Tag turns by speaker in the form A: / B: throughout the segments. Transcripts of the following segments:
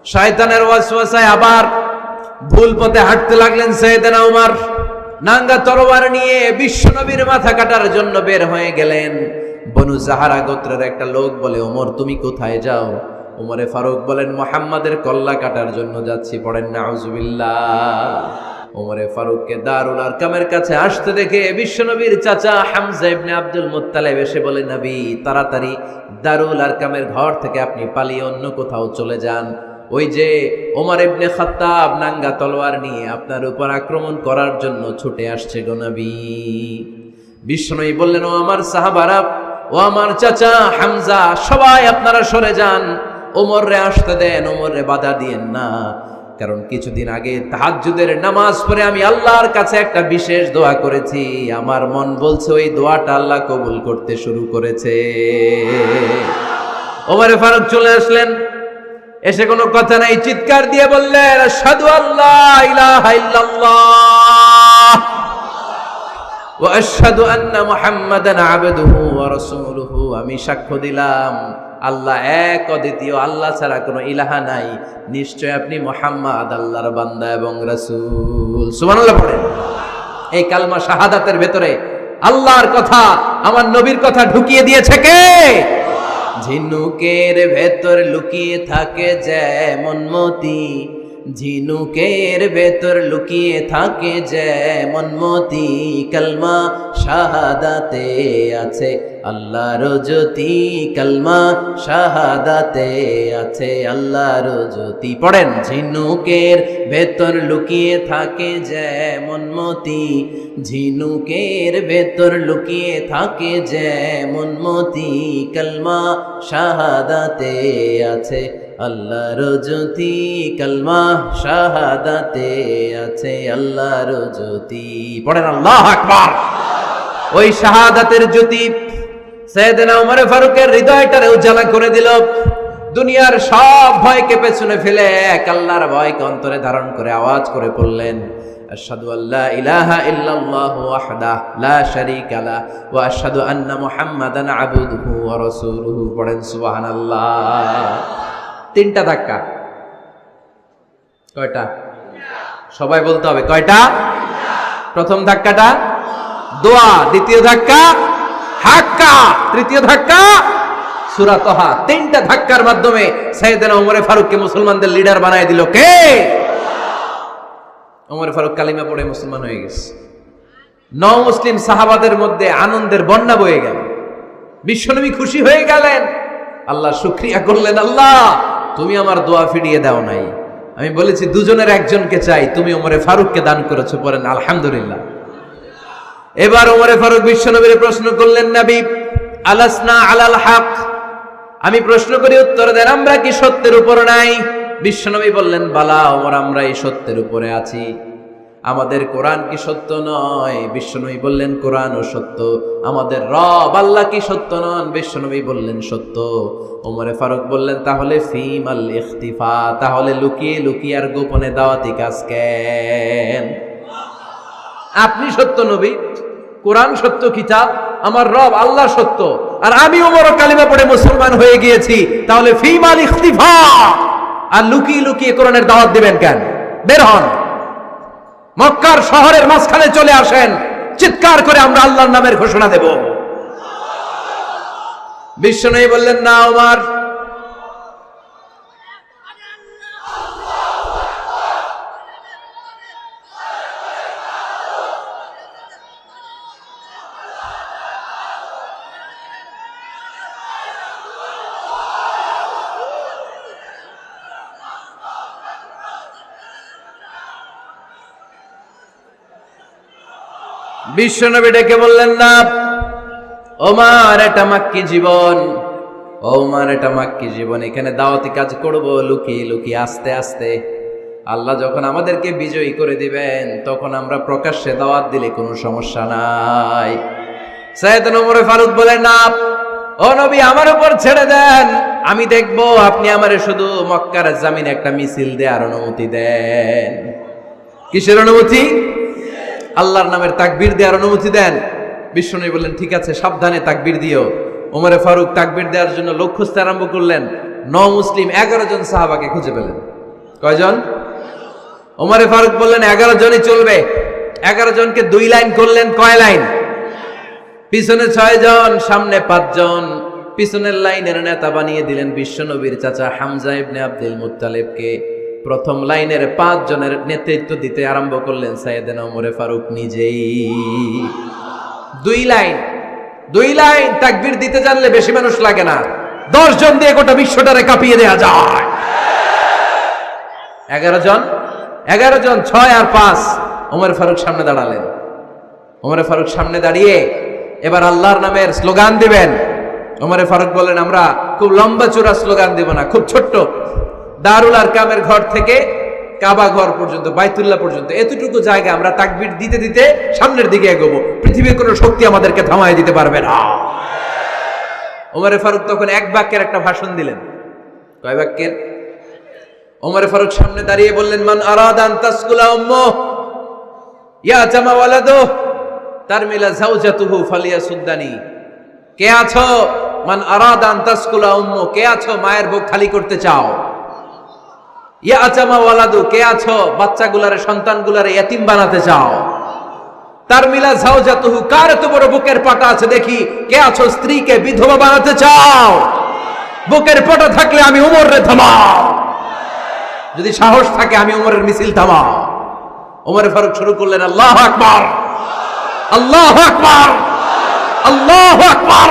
A: শয়তানের ওয়াসওয়াসায় আবার ভুল পথে হাঁটতে লাগলেন সাইয়েদনা ওমর। নাঙ্গা তরবার নিয়ে বিশ্বনবীর মাথা কাটার জন্য বের হয়ে গেলেন। বনু জাহারা গোত্রের একটা লোক বলে, ওমর তুমি কোথায় যাও? ওমরে ফারুক বলেন, মুহাম্মাদের কল্লা কাটার জন্য যাচ্ছি। পড়েন নাউজুবিল্লাহ। ওমরে ফারুককে দারুল আরকামের কাছে আসতে দেখে বিশ্বনবীর চাচা হামজা ইবনে আব্দুল মুত্তালিব এসে বলে, নবী তাড়াতাড়ি দারুল আরকামের ঘর থেকে আপনি পালিয়ে অন্য কোথাও চলে যান। ওই যে ওমর ইবনে খাত্তাব নাঙ্গা তলোয়ার নিয়ে আপনার উপর আক্রমণ করার জন্য ছুটে আসছে গো নবী। বিশ্বনবী বললেন, ও আমার সাহাবারা, ও আমার চাচা হামজা, সবাই আপনারা সরে যান, ওমররে আসতে দেন, ওমররে বাধা দিয়েন না। কারণ কিছুদিন আগে তাহাজ্জুদের নামাজ পড়ে আমি আল্লাহর কাছে একটা বিশেষ দোয়া করেছি। আমার মন বলছে ওই দোয়াটা আল্লাহ কবুল করতে শুরু করেছে। ওমরে ফারুক চলে আসলেন, এসে কোনো কথা নাই, চিৎকার দিয়ে বললেন, আশহাদু আল্লা ইলাহা ইল্লাল্লাহ ওয়া আশহাদু আন্না মুহাম্মাদান আবদুহু ওয়া রাসূলুহু। আমি সাক্ষ্য দিলাম আল্লাহ এক, অদ্বিতীয়, আল্লাহ ছাড়া কোনো ইলাহা নাই, নিশ্চয় আপনি মুহাম্মদ আল্লাহর বান্দা এবং রাসূল। সুবহানাল্লাহ পড়েন। এই কালমা শাহাদাতের ভেতরে আল্লাহর কথা, আমার নবীর কথা ঢুকিয়ে দিয়েছে কে? ঝিনুকের ভেতর লুকিয়ে থাকে যেমন মতি, ঝিনুকের ভেতর লুকিয়ে থাকে যেমন মতি, কালমা শাহাদাতে আছে আল্লাহর জ্যোতি, কালমা শাহাদাতে আছে আল্লাহর জ্যোতি। পড়েন, ঝিনুকের ভেতর লুকিয়ে থাকে যেমন মতি, ঝিনুকের ভেতর লুকিয়ে থাকে যেমন মতি, কালমা শাহাদাতে আছে আল্লাহর জ্যোতি, কালমা শাহাদাতে আছে আল্লাহর জ্যোতি। পড়েন আল্লাহু আকবার। ওই শাহাদাতের জ্যোতি সাইয়েদনা ওমর ফারুকের হৃদয়টারে উজালা করে দিল। দুনিয়ার সব ভয়কে পেছনে ফেলে এক আল্লাহর ভয়কে অন্তরে ধারণ করে আওয়াজ করে পড়লেন, আশহাদু আল্লা ইলাহা ইল্লাল্লাহু ওয়াহদাহু লা শারীকা লাহু ওয়া আশহাদু আন্না মুহাম্মাদান আবদুহু ওয়া রাসূলুহু। পড়েন সুবহানাল্লাহ। তিনটা ধাক্কা। কয়টা? সবাই বলতে হবে কয়টা? প্রথম ধাক্কাটা দোয়া, দ্বিতীয় ধাক্কা হাক্কা, তৃতীয় ধাক্কা সূরা তাহা। তিনটা ধাক্কার মাধ্যমে সাইয়েদনা ওমর ফারুককে মুসলমানদের লিডার বানায় দিল কে? ওমর ফারুক কালিমা পড়ে মুসলমান হয়ে গেছে। নও মুসলিম সাহাবাদের মধ্যে আনন্দের বন্যা বয়ে গেল। বিশ্বনবী খুশি হয়ে গেলেন, আল্লাহ শুকরিয়া করলেন, আল্লাহ তুমি আমার দোয়া ফিরিয়ে দাও নাই। আমি বলেছি দুজনের একজনকে চাই, তুমি ওমরে ফারুককে দান করেছো। পড়েন আলহামদুলিল্লাহ। এবার ওমরে ফারুক বিশ্বনবীর প্রশ্ন করলেন, নবী আলাসনা আলাল হক, আমি প্রশ্ন করি উত্তর দেন, আমরা কি সত্যের উপর নাই? বিশ্বনবী বললেন, বালা ওমর, আমরা এই সত্যের উপরে আছি। আমাদের কোরআন কি সত্য নয়? বিশ্বনবী বললেন, কোরআনও সত্য। আমাদের রব আল্লাহ কি সত্য নন? বিশ্বনবী বললেন, সত্য। ওমরে ফারুক বললেন, তাহলে ফিমাল ইখতিফা, তাহলে লুকিয়ে লুকিয়ে আর গোপনে দাওয়াতি কাজ কেন? আপনি সত্য নবী, কোরআন সত্য কিতাব, আমার রব আল্লাহ সত্য, আর আমি ওমর কালিমা পড়ে মুসলমান হয়ে গিয়েছি, তাহলে ফিমাল ইখতিফা, আর লুকিয়ে লুকিয়ে কোরআনের দাওয়াত দিবেন কেন? বের হন, মক্কার শহরের মাঝখানে চলে আসেন, চিৎকার করে আমরা আল্লাহর নামের ঘোষণা দেব। বিশ্বনবী বললেন, না ওমর, বিশ্বনবী ডেকে বললেন, না ওমর, এটা মাক্কি জীবন, ওমর এটা মাক্কি জীবন, এখানে দাওয়াতি কাজ করব লুকিয়ে লুকিয়ে আস্তে আস্তে। আল্লাহ যখন আমাদেরকে বিজয়ী করে দিবেন তখন আমরা প্রকাশ্যে দাওয়াত দিলে কোনো সমস্যা নাই। সাইয়েদনা ওমর ফারুক বলেন, না ও নবী, আমার উপর ছেড়ে দেন, আমি দেখবো আপনি আমারে শুধু মক্কার জামিনে একটা মিছিল দেওয়ার অনুমতি দেন। কিসের অনুমতি? আল্লাহর নামের তাকবীর দেওয়ার অনুমতি দেন। বিশ্বনবী বললেন, ঠিক আছে, সাবধানে তাকবীর দিও। ওমরে ফারুক তাকবীর দেওয়ার জন্য লোক খুঁজতে আরম্ভ করলেন। মুসলিম 11 জন সাহাবাকে খুঁজে পেলেন। কয়জন? ওমরে ফারুক বললেন 11 জনই চলবে। 11 জনকে 2 লাইন করলেন। কয় লাইন? পিছনে 6 জন, সামনে 5 জন। পিছনের লাইনের নেতা বানিয়ে দিলেন বিশ্বনবীর চাচা হামজা ইবনে আব্দুল মুত্তালিবকে। প্রথম লাইনের 5 জনের নেতৃত্ব দিতে আরম্ভ করলেন সাইয়েদনা ওমরে ফারুক নিজেই। 2 লাইন তাকবীর দিতে জানলে বেশি মানুষ লাগে না, 10 জন দিয়ে গোটা বিশ্বটারে কাঁপিয়ে দেয়া যায়। 11 জন 6 আর 5 ওমর ফারুক সামনে দাঁড়ালেন। ওমর ফারুক সামনে দাঁড়িয়ে এবার আল্লাহর নামের স্লোগান দিবেন। ওমর ফারুক বলেন, আমরা খুব লম্বা চূড়া স্লোগান দেব না, খুব ছোট্ট, দারুল আরকামের ঘর থেকে কাবা ঘর পর্যন্ত, বাইতুল্লাহ পর্যন্ত এতটুকু জায়গা আমরা তাকবীর দিতে দিতে সামনের দিকে এগোবো, পৃথিবীর কোনো শক্তি আমাদেরকে থামায় দিতে পারবে না। ওমর ফারুক তখন 1 বাক্যের একটা ভাষণ দিলেন। কয় বাক্যের? ওমর ফারুক সামনে দাঁড়িয়ে বললেন, মান আরাদা আন তাসকুলা উম্মু ইয়া জামা ওয়ালাদু তারমিলা যাওজাতুহু ফালিয়াসুদ্দানি। কে আছো? মান আরাদা আন তাসকুলা উম্মু, কে আছো মায়ের বুক খালি করতে চাও? ইয়া জামা ওয়ালাদু, কে আছো বাচ্চাগুলারে, সন্তানগুলারে ইয়াতিম বানাতে চাও? তারমিলা যাওজাতুহু, কার এত বড় বুকের পাটা আছে দেখি, কে আছো স্ত্রীকে বিধবা বানাতে চাও? বুকের পাটা থাকলে আমি ওমরে থামাও, যদি সাহস থাকে আমি ওমরের মিছিল থামাও। ওমর ফারুক শুরু করলেন, আল্লাহু আকবার, আল্লাহু আকবার, আল্লাহু আকবার।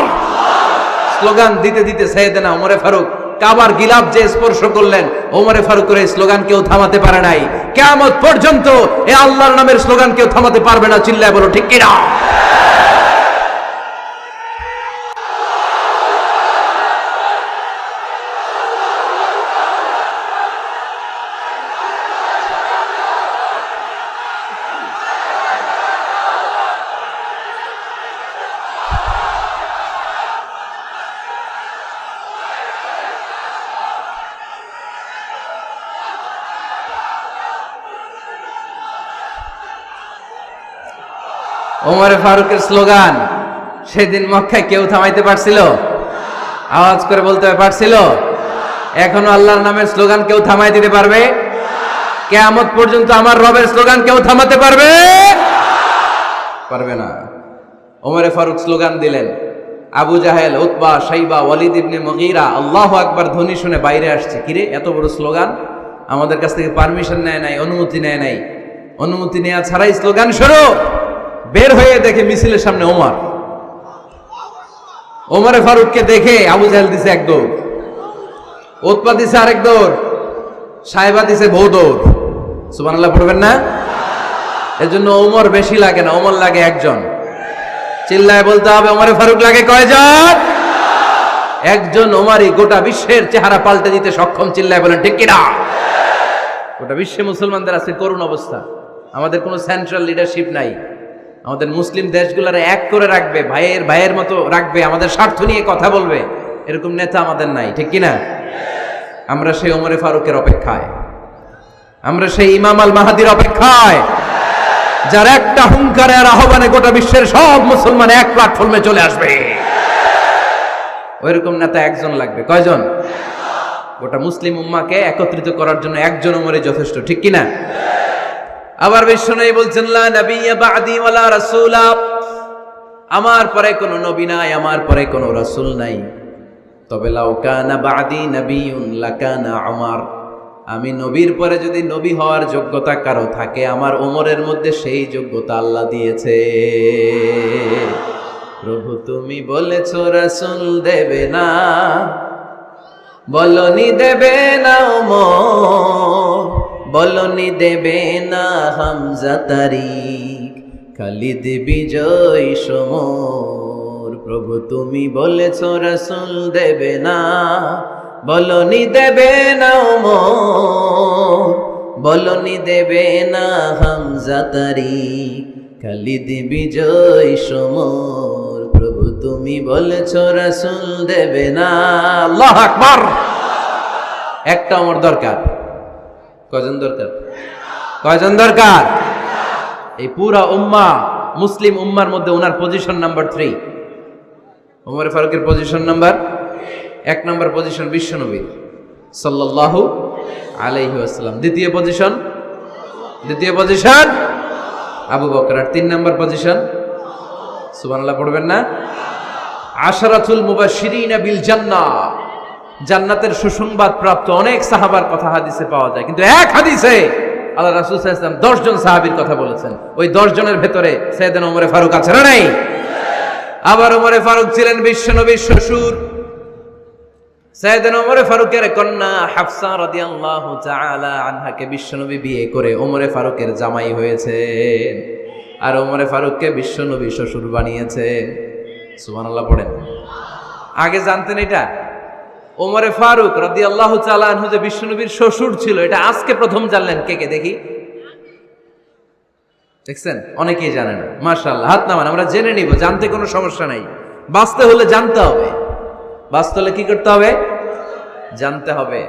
A: স্লোগান দিতে দিতে সাইয়েদনা ওমর ফারুক কাবার গিলাফ যে স্পর্শ করলেন, ওমর ফারুকের এই স্লোগান কেউ থামাতে পারে নাই। কিয়ামত পর্যন্ত এই আল্লাহর নামের স্লোগান কেউ থামাতে পারবে না। চিল্লায় বলো ঠিক কিনা? ওমর ফারুকের স্লোগান সেদিন মক্কায় কেউ থামাইতে পারছিল? আওয়াজ করে বলতে পারছিল? এখনো আল্লাহর নামের স্লোগান কেউ থামাই দিতে পারবে? কিয়ামত পর্যন্ত আমার রবের স্লোগান কেউ থামাতে পারবে? পারবে না। ওমর ফারুক স্লোগান দিলেন। আবু জাহেল, উতবা, শাইবা, ওয়ালিদ ইবনে মুগীরা আল্লাহু আকবার ধ্বনি শুনে বাইরে আসছে। কিরে, এত বড় স্লোগান, আমাদের কাছ থেকে পারমিশন নেয় নাই, অনুমতি নেয় নাই। অনুমতি নেওয়া ছাড়াই স্লোগান শুরু। বের হয়ে দেখে মিছিলের সামনে ওমর। ওমরে ফারুককে দেখে আবু জাহেল দিছে 1 দৌড়, উতবা দিছে আরেক দৌড়, সাহেবা দিছে বহু দৌড়। সুবহানাল্লাহ পড়বেন না? এজন্য ওমর বেশি লাগে না, ওমর লাগে 1 জন। চিল্লায় বলতে হবে, ওমরে ফারুক লাগে কয়জন? 1 জন। ওমরই গোটা বিশ্বের চেহারা পাল্টে দিতে সক্ষম। চিল্লায় বলেন ঠিক কিনা? গোটা বিশ্বে মুসলমানদের আছে করুণ অবস্থা। আমাদের কোনো সেন্ট্রাল লিডারশিপ নাই। আমাদের মুসলিম দেশগুলোরে এক করে রাখবে, ভাইয়ের মতো রাখবে, আমাদের স্বার্থ নিয়ে কথা বলবে, এরকম নেতা আমাদের নাই। ঠিক কিনা? আমরা সেই ওমরে ফারুকের অপেক্ষায়, আমরা সেই ইমাম আল মাহাদির অপেক্ষায়, যার একটা হুঙ্কারে আর আহ্বানে গোটা বিশ্বের সব মুসলমান এক প্ল্যাটফর্মে চলে আসবে। ওইরকম নেতা 1 জন লাগবে। কয়জন? গোটা মুসলিম উম্মাহকে একত্রিত করার জন্য 1 জন ওমরই যথেষ্ট। ঠিক কিনা? আবার বিশ্বনবী বলছেন, লা নাবিয়্যা বা'দি ওয়ালা রাসূলা, আমার পরে কোনো নবী নাই, আমার পরে কোনো রাসূল নাই। তবে লাউ কানা বা'দি নাবিয়্যুন লাকানা উমর, আমি নবীর পরে যদি নবী হওয়ার যোগ্যতা কারো থাকে, আমার ওমরের মধ্যে সেই যোগ্যতা আল্লাহ দিয়েছে। প্রভু তুমি বলেছো রাসূল দেবে না, বলনি দেবে না ওমর, বলনি দেবে না হামজা তারিক, খালিদ বিজয় সমর। প্রভু তুমি বলেছো রাসূল দেবে না, বলনি দেবে না ওমর, বলনি দেবে না হামজা তারিক, খালিদ বিজয় সমর। প্রভু তুমি বলেছো রাসূল দেবে না। আল্লাহু আকবার। একটা ওমর দরকার। কয়জন দরকার? কয়জন দরকার? এই পুরা উম্মাহ, মুসলিম উম্মার মধ্যে ওনার পজিশন নাম্বার 3। ওমর ফারুকের পজিশন নাম্বার এক নম্বর পজিশন বিশ্বনবী সাল্লাল্লাহু আলাইহি ওয়াসাল্লাম। দ্বিতীয় পজিশন আবু বকর। আর 3 নম্বর পজিশন সুবহানাল্লাহ পড়বেন না? আশরাতুল মুবাশশিরিনা বিল জান্নাহ, জান্নাতের সুসংবাদ প্রাপ্ত অনেক সাহাবার কথা হাদিসে পাওয়া যায়, কিন্তু এক হাদিসে আল্লাহ রাসূল সাল্লাল্লাহু আলাইহি ওয়াসাল্লাম 10 জন সাহাবীর কথা বলেছেন। ওই 10 জনের ভেতরে সাইয়েদনা ওমরে ফারুক আছে না নাই? আবার ওমরে ফারুক ছিলেন বিশ্বনবীর শ্বশুর। সাইয়েদনা ওমরে ফারুকের কন্যা হাফসা রাদিয়াল্লাহু তাআলা আনহাকে বিশ্বনবী বিয়ে করে ওমরে ফারুকের জামাই হয়েছেন, আর ওমরে ফারুককে বিশ্বনবী শ্বশুর বানিয়েছেন। সুবহানাল্লাহ পড়েন। আগে জানতেন এটা? ওমরে ফারুক রাদিয়াল্লাহু তাআলা আনহু যে বিশ্বনবীর শ্বশুর ছিল, এটা আজকে প্রথম জানলেন। কে কে দেখি? দেখছেন? অনেকেই জানে না। মাশাআল্লাহ, হাত নামান, আমরা জেনে নিব, জানতে কোনো সমস্যা নাই। বাঁচতে হলে জানতে হবে। বাঁচতে হলে কি করতে হবে? জানতে হবে।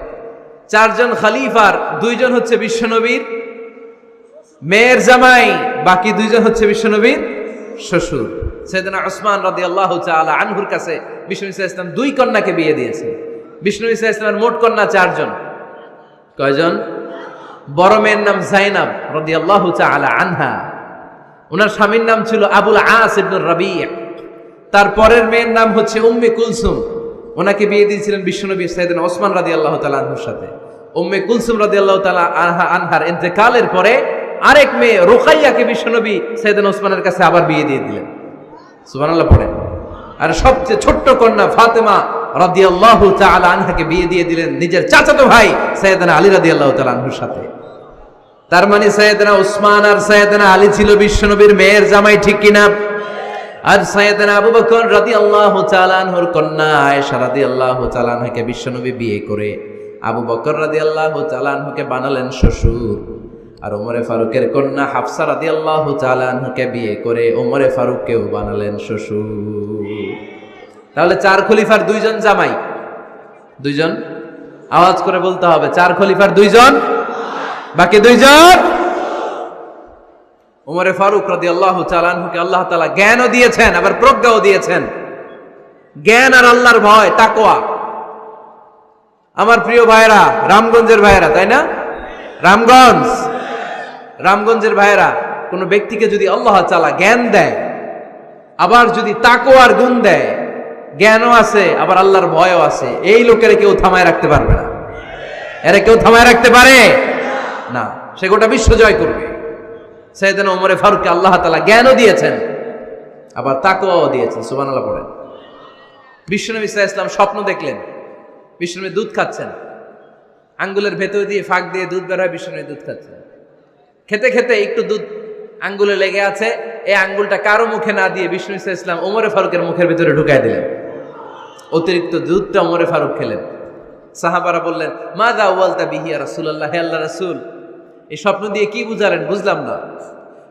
A: 4 জন খলিফার 2 জন হচ্ছে বিশ্বনবীর মেয়ের জামাই, বাকি 2 জন হচ্ছে বিশ্বনবীর শ্বশুর। সাইয়েদনা উসমান রাদিয়াল্লাহু তাআলা আনহুর কাছে বিশ্বনবী সাল্লাল্লাহু আলাইহি ওয়াসাল্লাম 2 কন্যাকে বিয়ে দিয়েছেন। বিশ্বনবী সাল্লাল্লাহু আলাইহি ওয়াসাল্লামের মোট কন্যা 4 জন। কয়জন? বড় মেয়ের নাম যায়েনব রাদিয়াল্লাহু তাআলা আনহা, ওনার স্বামীর নাম ছিল আবুল আস ইবনে রাবি'। তার পরের মেয়ের নাম হচ্ছে উম্মে কুলসুম, ওনাকে বিয়ে দিয়েছিলেন বিশ্বনবী সাইয়েদনা ওসমান রাদিয়াল্লাহু তাআলা আনহুর সাথে। উম্মে কুলসুম রাদিয়াল্লাহু তাআলা আনহার ইন্তেকালের পরে আরেক মেয়ে রুকাইয়াকে বিশ্বনবী সাইয়েদনা ওসমানের কাছে আবার বিয়ে দিয়ে দিলেন। সুবহানাল্লাহ পড়েন। আর সবচেয়ে ছোট্ট কন্যা ফাতেমা রাদিয়াল্লাহু তাআলা আনহাকে বিয়ে দিয়ে দিলেন নিজের চাচাতো ভাই সাইয়েদনা আলী রাদিয়াল্লাহু তাআলা আনহুর সাথে। তার মানে সাইয়েদনা ওসমান আর সাইয়েদনা আলী ছিল বিশ্বনবীর মেয়ের জামাই, ঠিক কিনা? আর সাইয়েদনা আবু বকর রাদিয়াল্লাহু তাআলা আনহুর কন্যা আয়েশা রাদিয়াল্লাহু তাআলা আনহাকে বিশ্বনবী বিয়ে করে আবু বকর রাদিয়াল্লাহু তাআলা আনহুকে বানালেন শ্বশুর। আর ওমরে ফারুকের কন্যা হাফসা রাদিয়াল্লাহু তাআলা আনহাকে বিয়ে করে ওমরে ফারুককেও বানালেন শ্বশুর। তাহলে 4 খলিফার 2 জন জামাই। 2 জন? আওয়াজ করে বলতে হবে, 4 খলিফার 2 জন, বাকি 2 জন। ওমরে ফারুক রাদিয়াল্লাহু তাআলা আনহুকে আল্লাহ তাআলা জ্ঞানও দিয়েছেন, আবার প্রজ্ঞাও দিয়েছেন। জ্ঞান আর আল্লাহর ভয়, তাকওয়া। আমার প্রিয় ভাইরা, রামগঞ্জের ভাইরা, তাই না? রামগঞ্জের ভাইরা, কোন ব্যক্তিকে যদি আল্লাহ তাআলা জ্ঞান দেয়, আবার যদি তাকওয়ার গুণ দেয়, জ্ঞানও আছে আবার আল্লাহর ভয়ও আছে, এই লোকের কেউ থামায় রাখতে পারবে না। এরা কেউ থামায় রাখতে পারে না, সে গোটা বিশ্ব জয় করবে। সাইয়েদনা ওমরে ফারুককে আল্লাহ তাআলা জ্ঞানও দিয়েছেন, আবার তাকওয়াও দিয়েছেন। সুবহানাল্লাহ পড়েন। বিশ্বনবী সাল্লাল্লাহু আলাইহি ওয়াসাল্লাম স্বপ্ন দেখলেন, বিশ্বনবী দুধ খাচ্ছেন, আঙ্গুলের ভেতর দিয়ে ফাঁক দিয়ে দুধ বের হয়, বিশ্বনবী দুধ খাচ্ছেন। খেতে খেতে একটু দুধ আঙ্গুলে লেগে আছে, এই আঙ্গুলটা কারো মুখে না দিয়ে বিশ্বনবী সাল্লাল্লাহু আলাইহি ওয়াসাল্লাম ওমরে ফারুকের মুখের ভিতরে ঢুকায় দিলেন। অতিরিক্ত দুধটা ওমরে ফারুক খেলেন। সাহাবারা বললেন, মাযা আওয়ালতা বিহি ইয়া রাসূলুল্লাহ, হে আল্লাহর রাসূল, এই স্বপ্ন দিয়ে কি বুঝালেন? বুঝলাম না।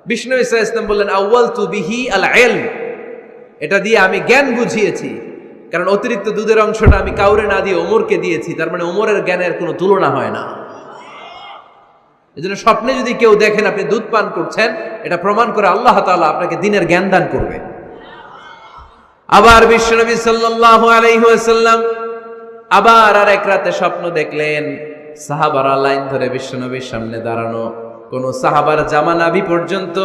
A: বিশ্বনবী সাল্লাল্লাহু আলাইহি ওয়াসাল্লাম বললেন, আওয়ালতু বিহি আল ইলম, এটা দিয়ে আমি জ্ঞান বুঝিয়েছি, কারণ অতিরিক্ত দুধের অংশটা আমি কাউরে না দিয়ে ওমরকে দিয়েছি, তার মানে ওমরের জ্ঞানের কোনো তুলনা হয় না। এজন্য স্বপ্নে যদি কেউ দেখেন আপনি দুধ পান করছেন, এটা প্রমাণ করে আল্লাহ তাআলা আপনাকে দ্বীনের জ্ঞান দান করবে। আবার বিশ্বনবী সাল্লাল্লাহু আলাইহি ওয়াসাল্লাম আবার আর এক রাতে স্বপ্ন দেখলেন, সাহাবারা লাইন ধরে বিশ্বনবীর সামনে দাঁড়ানো, কোন সাহাবার জামা নাভি পর্যন্ত,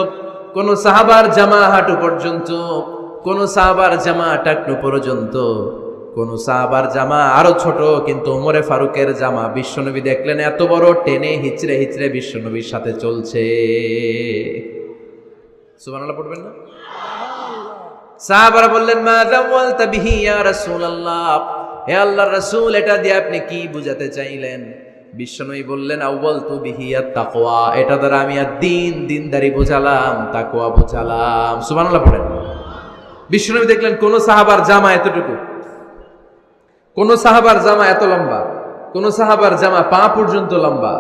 A: কোন সাহাবার জামা হাঁটু পর্যন্ত, কোন সাহাবার জামা টাকনু পর্যন্ত, কোন সাহাবার জামা আরো ছোট, কিন্তু ওমরে ফারুকের জামা বিশ্বনবী দেখলেন এত বড়, টেনে হিচড়ে হিচড়ে বিশ্বনবীর সাথে চলছে। সুবহানাল্লাহ পড়বেন না? সাহাবারা বললেন, মাযা ওয়ালতা বিহি ইয়া রাসূলুল্লাহ, হে আল্লাহর রাসূল, এটা দিয়ে আপনি কি বুঝাতে চাইলেন? বিশ্বনবী বললেন, আউয়ালতু বিহি আত তাকওয়া, এটা দ্বারা আমি দ্বীন, দ্বীনদারি বোঝালাম, তাকওয়া বোঝালাম। সুবহানাল্লাহ পড়েন। বিশ্বনবী দেখলেন কোন সাহাবার জামা এতটুকু, কোন সাহাবার জামা এত লম্বা, কোন সাহাবার জামা পা পর্যন্ত লম্বা।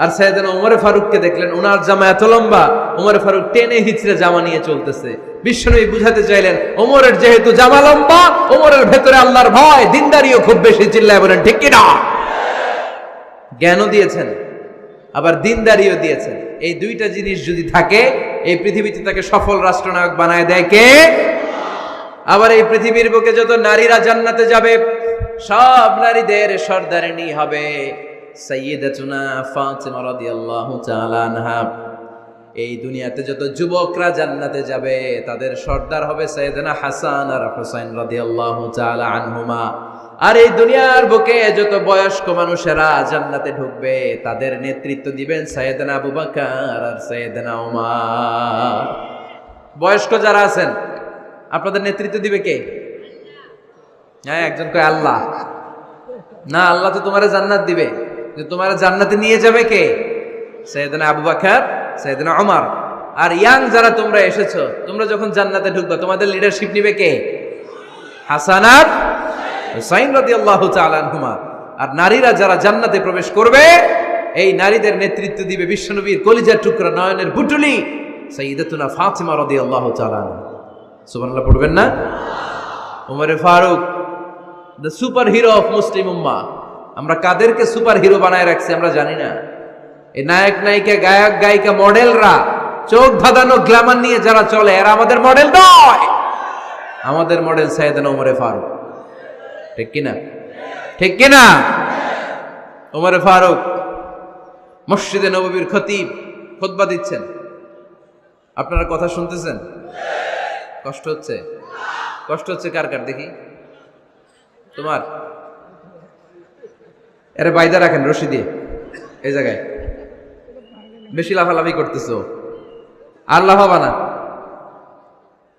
A: আর সাইয়েদনা ওমরে ফারুককে দেখলেন ওনার জামা এত লম্বা, ওমরে ফারুক টেনে হিচড়ে জামা নিয়ে চলতেছে। বিশ্বনবী বুঝাতে চাইলেন, ওমরের যেহেতু জামা লম্বা, ওমরের ভেতরে আল্লাহর ভয়, দ্বীনদারিও খুব বেশি। চিল্লায় বলেন ঠিক কি না? জ্ঞানও দিয়েছেন, আবার দ্বীনদারিও দিয়েছেন। এই দুইটা জিনিস যদি থাকে, এই পৃথিবীতে তাকে সফল রাষ্ট্রনায়ক বানায় দেয় কে? আবার এই পৃথিবীর বুকে যত নারীরা জান্নাতে যাবে, সব নারীদের সর্দারিনী হবে সাইয়্যিদাতুনা ফাতিমা রাদিয়াল্লাহু তাআলা আনহা। এই দুনিয়াতে যত যুবকরা জান্নাতে যাবে তাদের সর্দার হবে সাইয়েদনা হাসান আর হুসাইন রাদিয়াল্লাহু তাআলা আনহুমা। আর এই দুনিয়ার বুকে যত বয়স্ক মানুষেরা জান্নাতে ঢুকবে তাদের নেতৃত্ব দিবেন সাইয়েদনা আবু বকর আর সাইয়েদনা ওমর। বয়স্ক যারা আছেন আপনাদের নেতৃত্ব দিবে কে? হ্যাঁ, একজন কয় আল্লাহ। না, আল্লাহ তো তোমারে জান্নাত দিবে, যে তোমারে জান্নাতে নিয়ে যাবে কে? সাইয়েদনা আবু বকর, সাইয়েদনা ওমর। আর ইয়াং যারা তোমরা এসেছো, তোমরা যখন জান্নাতে ঢুকবে তোমাদের লিডারশিপ নিবে কে? হাসান আর হুসাইন রাদিয়াল্লাহু তাআলা আনহুমা। আর নারীরা যারা জান্নাতে প্রবেশ করবে এই নারীদের নেতৃত্ব দিবে বিশ্বনবীর কলিজার টুকরা নয়নের বুটুলি সাইয়্যিদাতুনা ফাতিমা রাদিয়াল্লাহু তাআলা আনহা। সুবহানাল্লাহ পড়বেন না? Omar Farooq, the super hero of Muslim উম্মাহ। আমরা কাদেরকে সুপার হিরো বানায় রাখছি আমরা জানি না। এই নায়ক নায়িকা, গায়ক গায়িকা, মডেলরা চোখ ধাঁধানো গ্ল্যামার নিয়ে যারা চলে এরা আমাদের মডেল নয়। আমাদের মডেল সাইয়েদনা ওমর ফারুক। ঠিক কিনা? ঠিক কিনা? ওমর ফারুক মসজিদে নববীর খতিব, খুতবা দিচ্ছেন। আপনারা কথা শুনতেছেন? কষ্ট হচ্ছে? কষ্ট হচ্ছে কার কার দেখি? তোমার? এরে বাইদা রাখেন রশি দিয়ে এই জায়গায়। বেশি লাফালাফি করতেছো, আর লাফাবা না,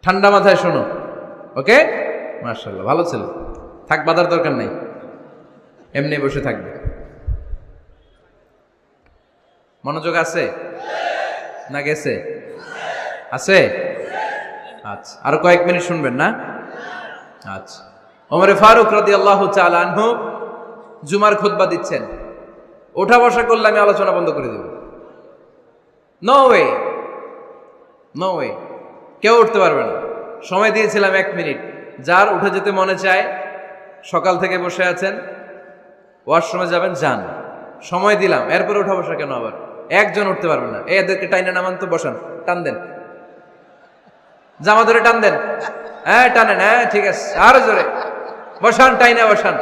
A: ঠান্ডা মাথায় শোনো। ওকে, মাশাআল্লাহ, ভালো ছিল। থাক, বাধার দরকার নাই, এমনি বসে থাকবে। মনোযোগ আছে না গেছে? আছে? আচ্ছা, আরো কয়েক মিনিট শুনবেন না? আচ্ছা। ওমর ফারুক রাদিয়াল্লাহু তাআলা আনহু জুমার খুতবা দিচ্ছেন। ওঠা বসা করলে আমি আলোচনা বন্ধ করে দেব। নো ওয়ে, নো ওয়ে, কেউ উঠতে পারবে না। সময় দিয়েছিলাম 1 মিনিট। যার উঠে যেতে মনে চায়, সকাল থেকে বসে আছেন, ওয়াশরুমে যাবেন, যান, সময় দিলাম, এরপরে উঠা বসা কেন আবার? একজন উঠতে পারবে না। এদেরকে টাইনা নামান তো, বসান, টান দেন, জামা ধরে টান দেন। হ্যাঁ, টানেন, হ্যাঁ ঠিক আছে, আরো জোরে বসান, টাইনা বসান।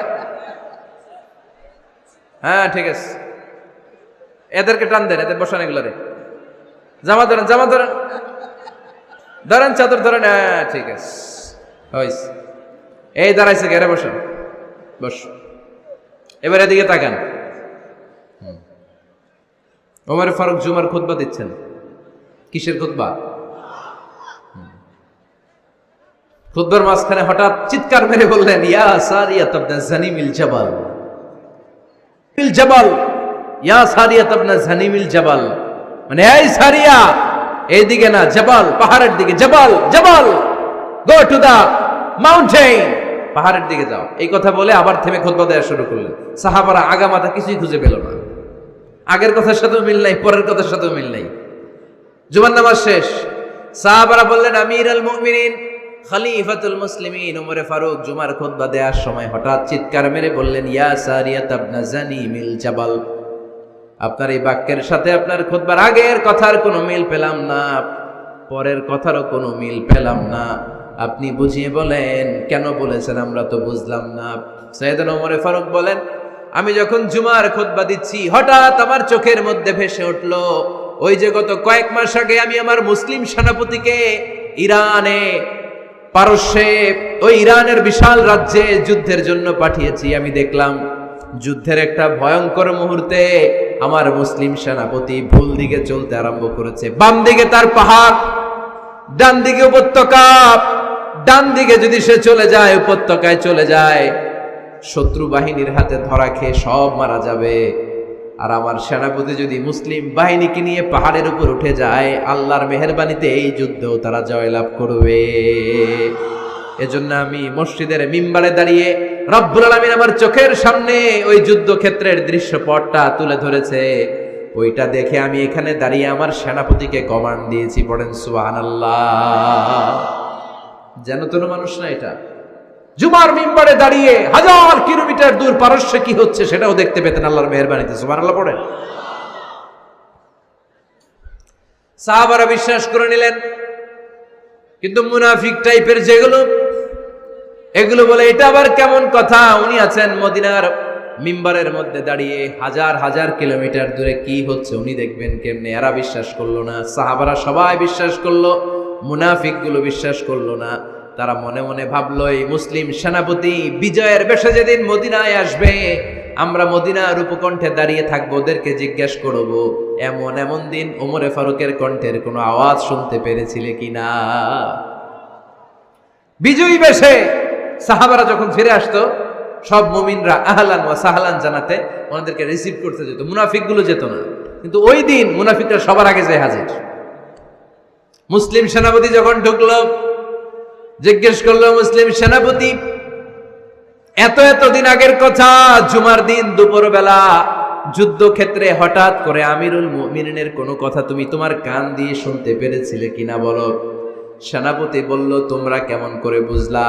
A: হ্যাঁ ঠিক আছে, এদেরকে টান দেন, এদের বসান, এগুলারে জামা ধরেন, জামা ধরেন, ধরেন চাদর ধরেন। হ্যাঁ ঠিক আছে, হইছে। এই দাঁড়াইছে, ঘেরে বসান, বস। এবার এদিকে তাকান। ওমর ফারুক জুমার খুতবা দিচ্ছেন। কিসের খুতবা? খুতবার মাঝখানে হঠাৎ চিৎকার মেরে বললেন, ইয়া সারিয়াত ইবনে জানিমিল জাবাল, মিল জাবাল, ইয়া সারিয়াত ইবনে জানিমিল জাবাল। মানে এই সারিয়া, এইদিকে না, জাবাল, পাহাড়ের দিকে, জাবাল, জাবাল, গো টু দা মাউন্টেন, পাহাড়ের দিকে যাও। এই কথা বলে আবার থেমে খুতবা দেওয়া শুরু করলেন। সাহাবারা আগা মাথা কিছুই খুঁজে পেল না। আগের কথার সাথেও মিল নাই, পরের কথার সাথেও মিল নাই। জুমার নামাজ শেষ। সাহাবারা বললেন, আমিরুল মুমিনিন, খলিফাতুল মুসলিমিন ওমর ফারুক জুমার খুতবা দেওয়ার সময় হঠাৎ চিৎকার মেরে বললেন, ইয়া সারিয়াত ইবনে জানিমিল জাবাল। আপনার এই বাক্যের সাথে আপনার খুতবার আগের কথার কোনো মিল পেলাম না, পরের কথারও কোনো মিল পেলাম না। আপনি বুঝিয়ে বলেন, কেন বলেছেন, আমরা তো বুঝলাম না। সাইয়েদনা ওমর ফারুক বলেন, আমি যখন জুমার খুতবা দিচ্ছি হঠাৎ আমার চোখের মধ্যে ভেসে উঠল ওই যে গত কয়েক মাস আগে আমি আমার মুসলিম সেনাপতিকে ইরানে, পারস্যে, ওই ইরানের বিশাল রাজ্যে যুদ্ধের জন্য পাঠিয়েছি। আমি দেখলাম যুদ্ধের একটা ভয়ঙ্কর মুহূর্তে আমার মুসলিম সেনাপতি ভুল দিকে চলতে আরম্ভ করেছে। বাম দিকে তার পাহাড়, ডান দিকে উপত্যকা। ডান দিকে যদি সে চলে যায়, উপত্যকায় চলে যায়, শত্রু বাহিনীর হাতে ধরা খেয়ে সব মারা যাবে। আর আমার সেনাপতি যদি মুসলিম বাহিনীকে নিয়ে পাহাড়ের উপর উঠে যায়, আল্লাহর মেহেরবানিতে এই যুদ্ধেও তারা জয়লাভ করবে। এজন্য আমি মসজিদের মিম্বারে দাঁড়িয়ে রব্বুল আলামিন আমার চোখের সামনে ওই যুদ্ধক্ষেত্রের দৃশ্যপটটা তুলে ধরেছে, ওইটা দেখে আমি এখানে দাঁড়িয়ে আমার সেনাপতিকে কমান্ড দিয়েছি। পড়েন সুবহানাল্লাহ। যেন তেন মানুষ না এটা। জুমার মিম্বারে দাঁড়িয়ে 1000 কিলোমিটার দূর পারস্যে কি হচ্ছে সেটাও দেখতে পেতেন আল্লাহর মেহেরবানিতে। সুবহানাল্লাহ পড়েন। সাহাবারা বিশ্বাস করে নিলেন, কিন্তু মুনাফিক টাইপের যেগুলো এগুলো বলে এটা আবার কেমন কথা? উনি আছেন মদিনার মিম্বারের মধ্যে দাঁড়িয়ে, হাজার হাজার কিলোমিটার দূরে কি হচ্ছে উনি দেখবেন কেমনে। এরা বিশ্বাস করলো না, সাহাবারা সবাই বিশ্বাস করলো, মুনাফিক গুলো বিশ্বাস করলো না। তারা মনে মনে ভাবলো এই মুসলিম সেনাপতি বিজয়ের বেশে যেদিন মদিনায় আসবে, আমরা মদিনার উপকণ্ঠে দাঁড়িয়ে থাকবো, ওদেরকে জিজ্ঞেস করবো এমন এমন দিন ওমরে ফারুকের কণ্ঠের কোনো আওয়াজ শুনতে পেরেছিলে কিনা। বিজয়ী বেশে সাহাবারা যখন ফিরে আসতো, সব মুমিনরা আহলান ওয়া সাহলান জানাতে ওনাদেরকে রিসিভ করতে যেত, মুনাফিক গুলো যেত না। কিন্তু ওই দিন মুনাফিকরা সবার আগে যায় হাজির। মুসলিম সেনাপতি যখন ঢুকলো, জিজ্ঞেস করলো মুসলিম সেনাপতি, এত দিন আগের কথা, জুমার দিন দুপুরবেলা যুদ্ধক্ষেত্রে হঠাৎ করে আমিরুল মুমিনিনের কোনো কথা তুমি তোমার কান দিয়ে শুনতে পেরেছিলে কিনা বলো। সেনাপতি বলল, তোমরা কেমন করে বুঝলা,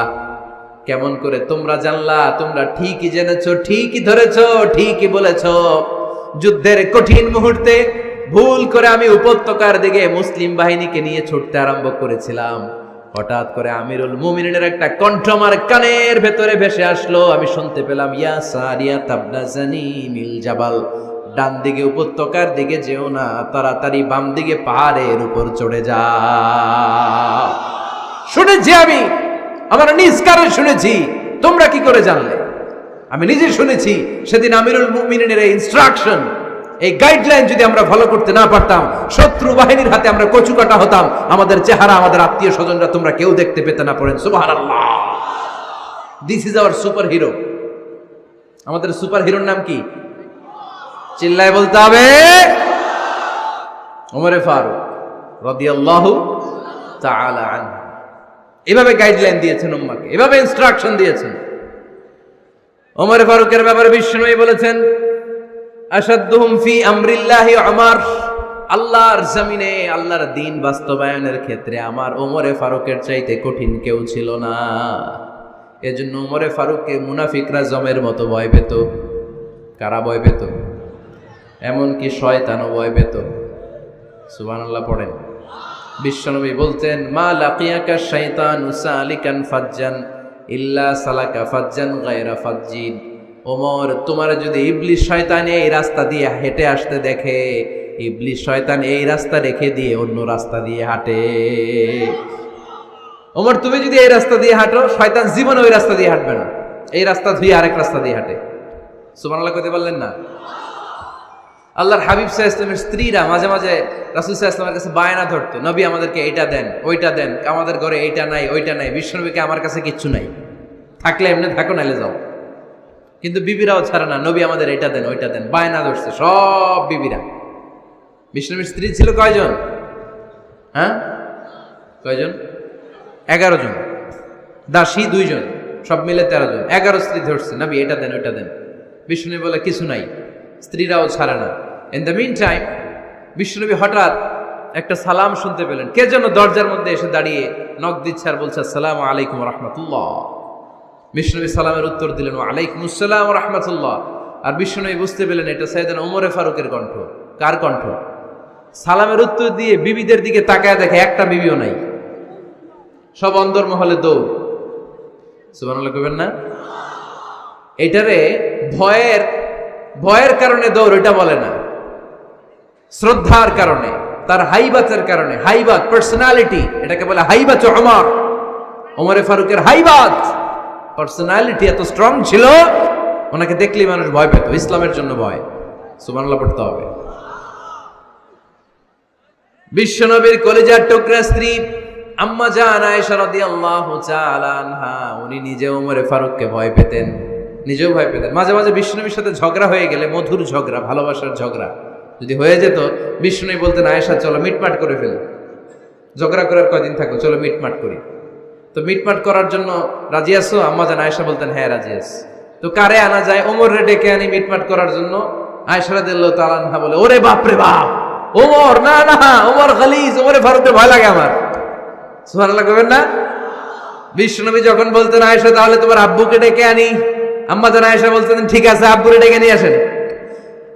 A: কেমন করে তোমরা জানলা? তোমরা ঠিকই জেনেছো, ঠিকই ধরেছো, ঠিকই বলেছো। যুদ্ধের কঠিন মুহূর্তে ভুল করে আমি উপত্যকার দিকে মুসলিম বাহিনীকে নিয়ে ছুটতে আরম্ভ করেছিলাম। হঠাৎ করে আমিরুল মুমিনিনের একটা কণ্ঠ আমার কানের ভেতরে ভেসে আসলো। আমি শুনতে পেলাম, ইয়া সারিয়া তাবনা জানিমিল জাবাল, ডান দিকে উপত্যকার দিকে যেও না, তাড়াতাড়ি বাম দিকে পাহাড়ের উপর চড়ে যাও। শুনেছি আমি, আমার নিজ কানে শুনেছি। তোমরা কি করে জানলে? আমি নিজে শুনেছি। সেদিন আমিরুল মুমিনিনের এই ইনস্ট্রাকশন, এই গাইডলাইন যদি আমরা ফলো করতে না পারতাম, শত্রু বাহিনীর হাতে আমরা কচুকাটা হতাম। আমাদের চেহারা, আমাদের আত্মীয় স্বজনরা তোমরা কেউ দেখতে পেতে না। পড়েন সুবহানাল্লাহ। This is our super hero. আমাদের সুপার হিরোর নাম কি? চিল্লায় বলতে হবে, ওমরে ফারুক রাদিয়াল্লাহু তাআলা আনহু। এভাবে গাইডলাইন দিয়েছেন উম্মাহকে, এভাবে ইনস্ট্রাকশন দিয়েছেন। ওমরে ফারুকের ব্যাপারে বিশ্বনবী বলেছেন, আশাদ্দুহুম ফি আমরিল্লাহি উমর, আল্লাহর জমিনে আল্লাহর দ্বীন বাস্তবায়নের ক্ষেত্রে আমার ওমরে ফারুকের চাইতে কঠিন কেউ ছিল না। এজন্য ওমরে ফারুককে মুনাফিকরা জমের মতো ভয় পেত। কারা ভয় পেত? এমনকি শয়তানও ভয় পেত। সুবহানাল্লাহ পড়েন। বিশ্বনবী বলতেন, মা লাকিয়াকা শাইতানু সালিকান ফাজ্জান ইল্লা সালাকা ফাজ্জান গায়রা ফাজ্জিন। ওমর, তোমার যদি ইবলিস শয়তান এই রাস্তা দিয়ে হেঁটে আসতে দেখে, ইবলিস শয়তান এই রাস্তা রেখে দিয়ে অন্য রাস্তা দিয়ে হাঁটে। ওমর, তুমি যদি এই রাস্তা দিয়ে হাঁটো, শয়তান জীবনে ওই রাস্তা দিয়ে হাঁটবে না, এই রাস্তা ধুয়ে আরেক রাস্তা দিয়ে হাঁটে। সুবহানাল্লাহ কইতে পারলেন না? আল্লাহর হাবিব সাল্লাল্লাহু আলাইহি ওয়াসাল্লামের স্ত্রীরা মাঝে মাঝে রাসূল সাল্লাল্লাহু আলাইহি ওয়াসাল্লামের কাছে বায়না ধরতো, নবী আমাদেরকে এইটা দেন, ওইটা দেন, আমাদের ঘরে এইটা নাই, ওইটা নাই। বিশ্বনবীকে, আমার কাছে কিচ্ছু নাই, থাকলে এমনি থাকো, নাইলে যাও। কিন্তু বিবিরাও ছাড়ে না, নবী আমাদের এটা দেন, ওইটা দেন, বায়না ধরছে সব বিবিরা। বিশ্বনবীর স্ত্রী ছিল কয়জন? হ্যাঁ, কয়জন? 11 জন। দাসী 2 জন, সব মিলে 13 জন। 11 স্ত্রী ধরছে, নবী এটা দেন, ওইটা দেন। বিশ্বনবী বলে কিছু নাই, স্ত্রীরাও ছাড়ে না। ইন দ্য মিন টাইম বিশ্বনবী হঠাৎ একটা সালাম শুনতে পেলেন। কে যেন দরজার মধ্যে এসে দাঁড়িয়ে নক দিচ্ছে আর বলছে, আসসালামু আলাইকুম ওয়া রাহমাতুল্লাহ। বিশ্বনবী সালামের উত্তর দিলেন, ওয়া আলাইকুম আসসালাম ওয়া রাহমাতুল্লাহ। আর বিশ্বনবী বুঝতে পেলেন এটা সাইয়েদনা ওমরে ফারুকের কণ্ঠ। কার কণ্ঠ? সালামের উত্তর দিয়ে বিবিদের দিকে তাকায় দেখে একটা বিবিও নাই, সব অন্দরমহলে দৌড়। সুবহানাল্লাহ কইবেন না? এটারে ভয়ের কারণে দৌড় এটা বলে না, শ্রদ্ধার কারণে, তার হাইবাতের কারণে। হাইবাত, পার্সোনালিটি, এটাকে বলে হাইবাত ওমর। ওমরে ফারুকের হাইবাত, পার্সোনালিটি এত স্ট্রং ছিল, ওনাকে দেখলেই মানুষ ভয় পেত। ইসলামের জন্য ভয়। সুবহানাল্লাহ পড়তে হবে। বিশ্বনবীর কলিজার টুকরা স্ত্রী আম্মা জান আয়েশা রাদিয়াল্লাহু তাআলা আনহা, উনি নিজে ওমরে ফারুককে ভয় পেতেন, নিজেও ভয় পেতেন। মাঝে মাঝে বিশ্বনবীর সাথে ঝগড়া হয়ে গেলে, মধুর ঝগড়া, ভালোবাসার ঝগড়া যদি হয়ে যেত, বিশ্বনবী বলতেন, আয়েশা চলো মিটমাট করে ফেলি, ঝগড়া করার কয়দিন থাকো, চলো মিটমাট করি। তো মিটমাট করার জন্য রাজি আছো? আম্মা জান আয়েশা বলতেন, হ্যাঁ রাজি আছি। তো কারে আনা যায়? ওমরে ডেকে আনি মিটমাট করার জন্য। আয়েশা রাদিয়াল্লাহু তাআলা আনহা বলে, ওরে বাপ রে বাপ, ওমর, না না, ওমর গালিজ, ওমরে ফারুকের ভয় লাগে আমার। সুবহানাল্লাহ কইবেন না? বিশ্বনবী যখন বলতেন, আয়েশা তাহলে তোমার আব্বুকে ডেকে আনি, আম্মা জান আয়েশা বলতেন, ঠিক আছে, আব্বুরে ডেকে নিয়ে আসেন।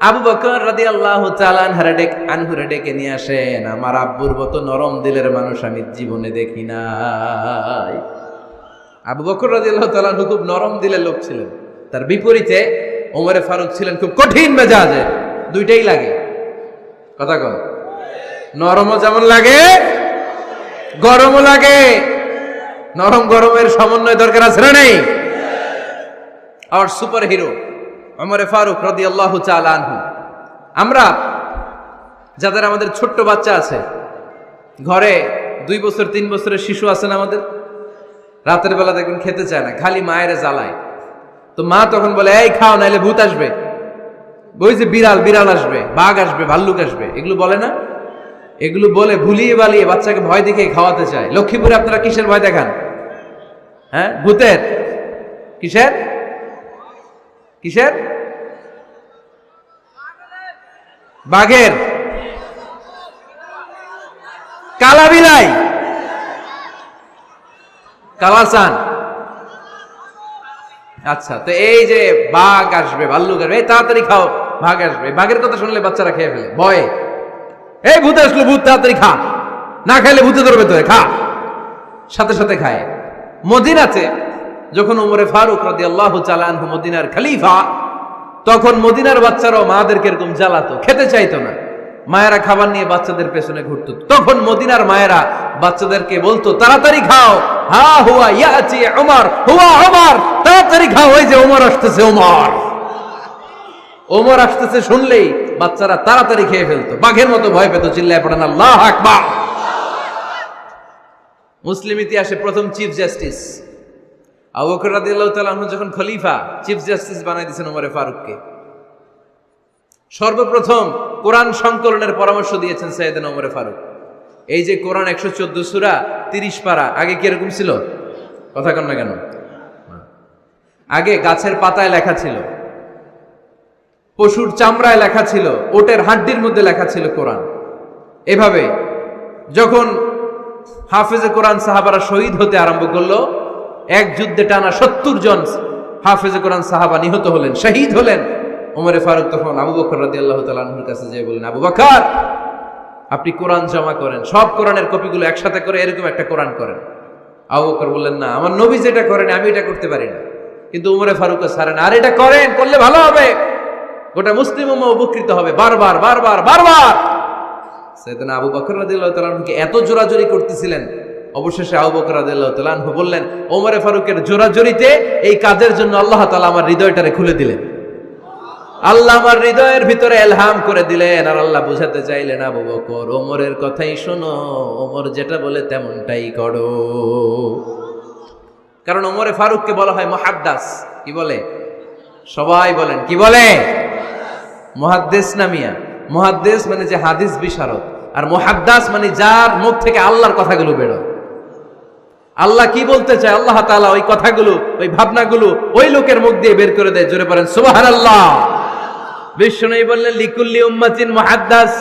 A: আবু বকর রাদিয়াল্লাহু তাআলা আনহুরে ডেকে নিয়ে আসেন। আমার আব্বুর মতো নরম দিলের মানুষ আমি জীবনে দেখি নাই। আবু বকর রাদিয়াল্লাহু তাআলা আনহু খুব নরম দিলের লোক ছিলেন, তার বিপরীতে ওমরে ফারুক ছিলেন খুব কঠিন মেজাজে। দুইটাই লাগে, কথা কন, নরমও যেমন লাগে গরমও লাগে। নরম গরমের সমন্বয় দরকার আছে না নেই? আর সুপার হিরো ওমরে ফারুক রাদিয়াল্লাহু তাআলা আনহু। আমরা যাদের আমাদের ছোট্ট বাচ্চা আছে, ঘরে 2 বছর 3 বছরের শিশু আছেন আমাদের, রাতের বেলা দেখবেন খেতে চায় না, খালি মায়ের জ্বালায়। তো মা তখন বলে এই খাও নাইলে ভূত আসবে, ওই যে বিড়াল আসবে, বাঘ আসবে, ভাল্লুক আসবে, এগুলো বলে না? এগুলো বলে ভুলিয়ে বালিয়ে বাচ্চাকে ভয় দেখে খাওয়াতে চায়। লক্ষ্মীপুরে আপনারা কিসের ভয় দেখান? হ্যাঁ, ভূতের? কিসের কিসের? বাঘের? কালা বিলাই, কালাচান। আচ্ছা, তো এই যে বাঘ আসবে, ভাল্লুক আসবে, এই তাড়াতাড়ি খাও, বাঘ আসবে। বাঘের কথা শুনলে বাচ্চারা খেয়ে ফেলে ভয়ে, এই ভূত আসলো, ভূত, তাড়াতাড়ি খা, না খাইলে ভূতে ধরবে তোরে, খা। সাথে সাথে খায়। মদিনাতে যখন ওমরে ফারুক রাদিয়াল্লাহু তাআলা আনহু মদিনার খলিফা, তখন মদিনার বাচ্চারাও মাদেরকে এরকম জ্বালাতো, খেতে চাইতো না। মায়েরা খাবার নিয়ে বাচ্চাদের পেছনে ঘুরতো। তখন মদিনার মায়েরা বাচ্চাদেরকে বলতো তাড়াতাড়ি খাও, হা হুয়া ইয়াতি ওমর, হুয়া ওমর, তাড়াতাড়ি খাও, ওই যে ওমর আসতেছে, ওমর, ওমর আসতেছে শুনলেই বাচ্চারা তাড়াতাড়ি খেয়ে ফেলতো, বাঘের মতো ভয় পেত, চিল্লায় পড়েন আল্লাহু আকবার। মুসলিম ইতিহাসে প্রথম চিফ জাস্টিস আবু বকর রাদিয়াল্লাহু তাআলা আনহু যখন খলিফা, চিফ জাস্টিস বানাই দিয়েছেন ওমরে ফারুককে। সর্বপ্রথম কোরআন সংকলনের পরামর্শ দিয়েছেন সাইয়েদনা ওমরে ফারুক। এই যে কোরআন 114 সূরা 30 পারা, আগে কি এরকম ছিল? কথা কন না কেন? আগে গাছের পাতায় লেখা ছিল, পশুর চামড়ায় লেখা ছিল, ওটের হাড্ডির মধ্যে লেখা ছিল কোরআন। এভাবে যখন হাফেজে কোরআন সাহাবারা শহীদ হতে আরম্ভ করলো, এক যুদ্ধে টানা 70 জন হাফেজে কোরআন সাহাবা নিহত হলেন, শহীদ হলেন। ওমরে ফারুক তখন আবু বকর রাদিয়াল্লাহু তাআলা আনহুর কাছে যেয়ে বললেন, আবু বকর, আপনি কোরআন জমা করেন, সব কোরআনের কপিগুলো একসাথে করে এরকম একটা কোরআন করেন। আবু বকর বললেন, না, আমার নবী যেটা করেন আমি এটা করতে পারি না। কিন্তু ওমরে ফারুকও ছাড়েন, আর এটা করেন, করলে ভালো হবে, গোটা মুসলিম উম্মাহ উপকৃত হবে। বারবার বারবার বারবার সাইয়েদনা আবু বকর রাদিয়াল্লাহু তাআলা আনহুকে এত জোরাজোরি করতেছিলেন, অবশেষে আবু বকর রাদিয়াল্লাহু তাআলা আনহু বললেন, ওমরে ফারুকের জোরাজোরিতে এই কাজের জন্য আল্লাহ তাআলা আমার হৃদয়টারে খুলে দিলেন, আল্লাহ আমার হৃদয়ের ভিতরে ইলহাম করে দিলেন। আর আল্লাহ বুঝাতে চাইলেন, আবু বকর, ওমরের কথাই শোনো, ওমর যেটা বলে তেমনটাই করো। কারণ ওমরে ফারুককে বলা হয় মুহাদ্দাস। কি বলে? সবাই বলেন, কি বলে? মুহাদ্দিস না মিয়া? মুহাদ্দিস মানে যে হাদিস বিশারদ, আর মুহাদ্দাস মানে যার মুখ থেকে আল্লাহর কথাগুলো বেরোয়। আল্লাহ কি বলতে চায়, আল্লাহ তাআলা ওই কথাগুলো, ওই ভাবনাগুলো ওই লোকের মুখ দিয়ে বের করে দেয়। জোরে পড়েন সুবহানাল্লাহ। বিশ্বনবী বললেন, লিকুল্লি উম্মাতিন মুহাদ্দাস,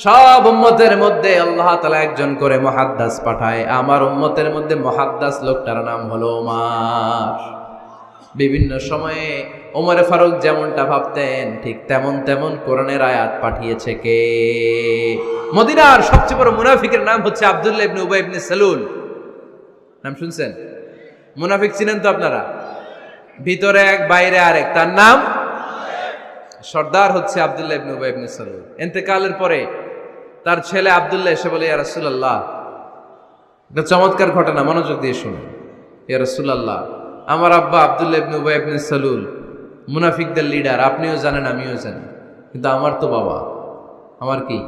A: সব উম্মতের মধ্যে আল্লাহ তাআলা একজন করে মুহাদ্দাস পাঠায়। আমার উম্মতের মধ্যে মুহাদ্দাস লোকটার নাম হলো ওমর। বিভিন্ন সময়ে ওমরে ফারুক যেমনটা ভাবতেন, ঠিক তেমন তেমন কোরআনের আয়াত পাঠিয়েছে কে? মদিনার সবচেয়ে বড় মুনাফিকের নাম হচ্ছে আব্দুল্লাহ ইবনে উবাই ইবনে সালুল। নাম শুনছেন? মুনাফিক চিনেন তো আপনারা? ভিতরে এক, বাইরে আরেক, তার নাম সর্দার হচ্ছে আব্দুল্লাহ ইবনে উবাই ইবনে সালুল। ইন্তেকালের পরে তার ছেলে আব্দুল্লাহ এসে বলে, ইয়া রাসূলুল্লাহ, একটা চমৎকার ঘটনা, মনোযোগ দিয়ে শুনুন। ইয়া রাসূলুল্লাহ, আমার আব্বা আব্দুল্লাহ ইবনে উবাই ইবনে সালুল মুনাফিকদের লিডার, আপনিও জানেন আমিও জানি, কিন্তু আমার তো বাবা, আমার কি,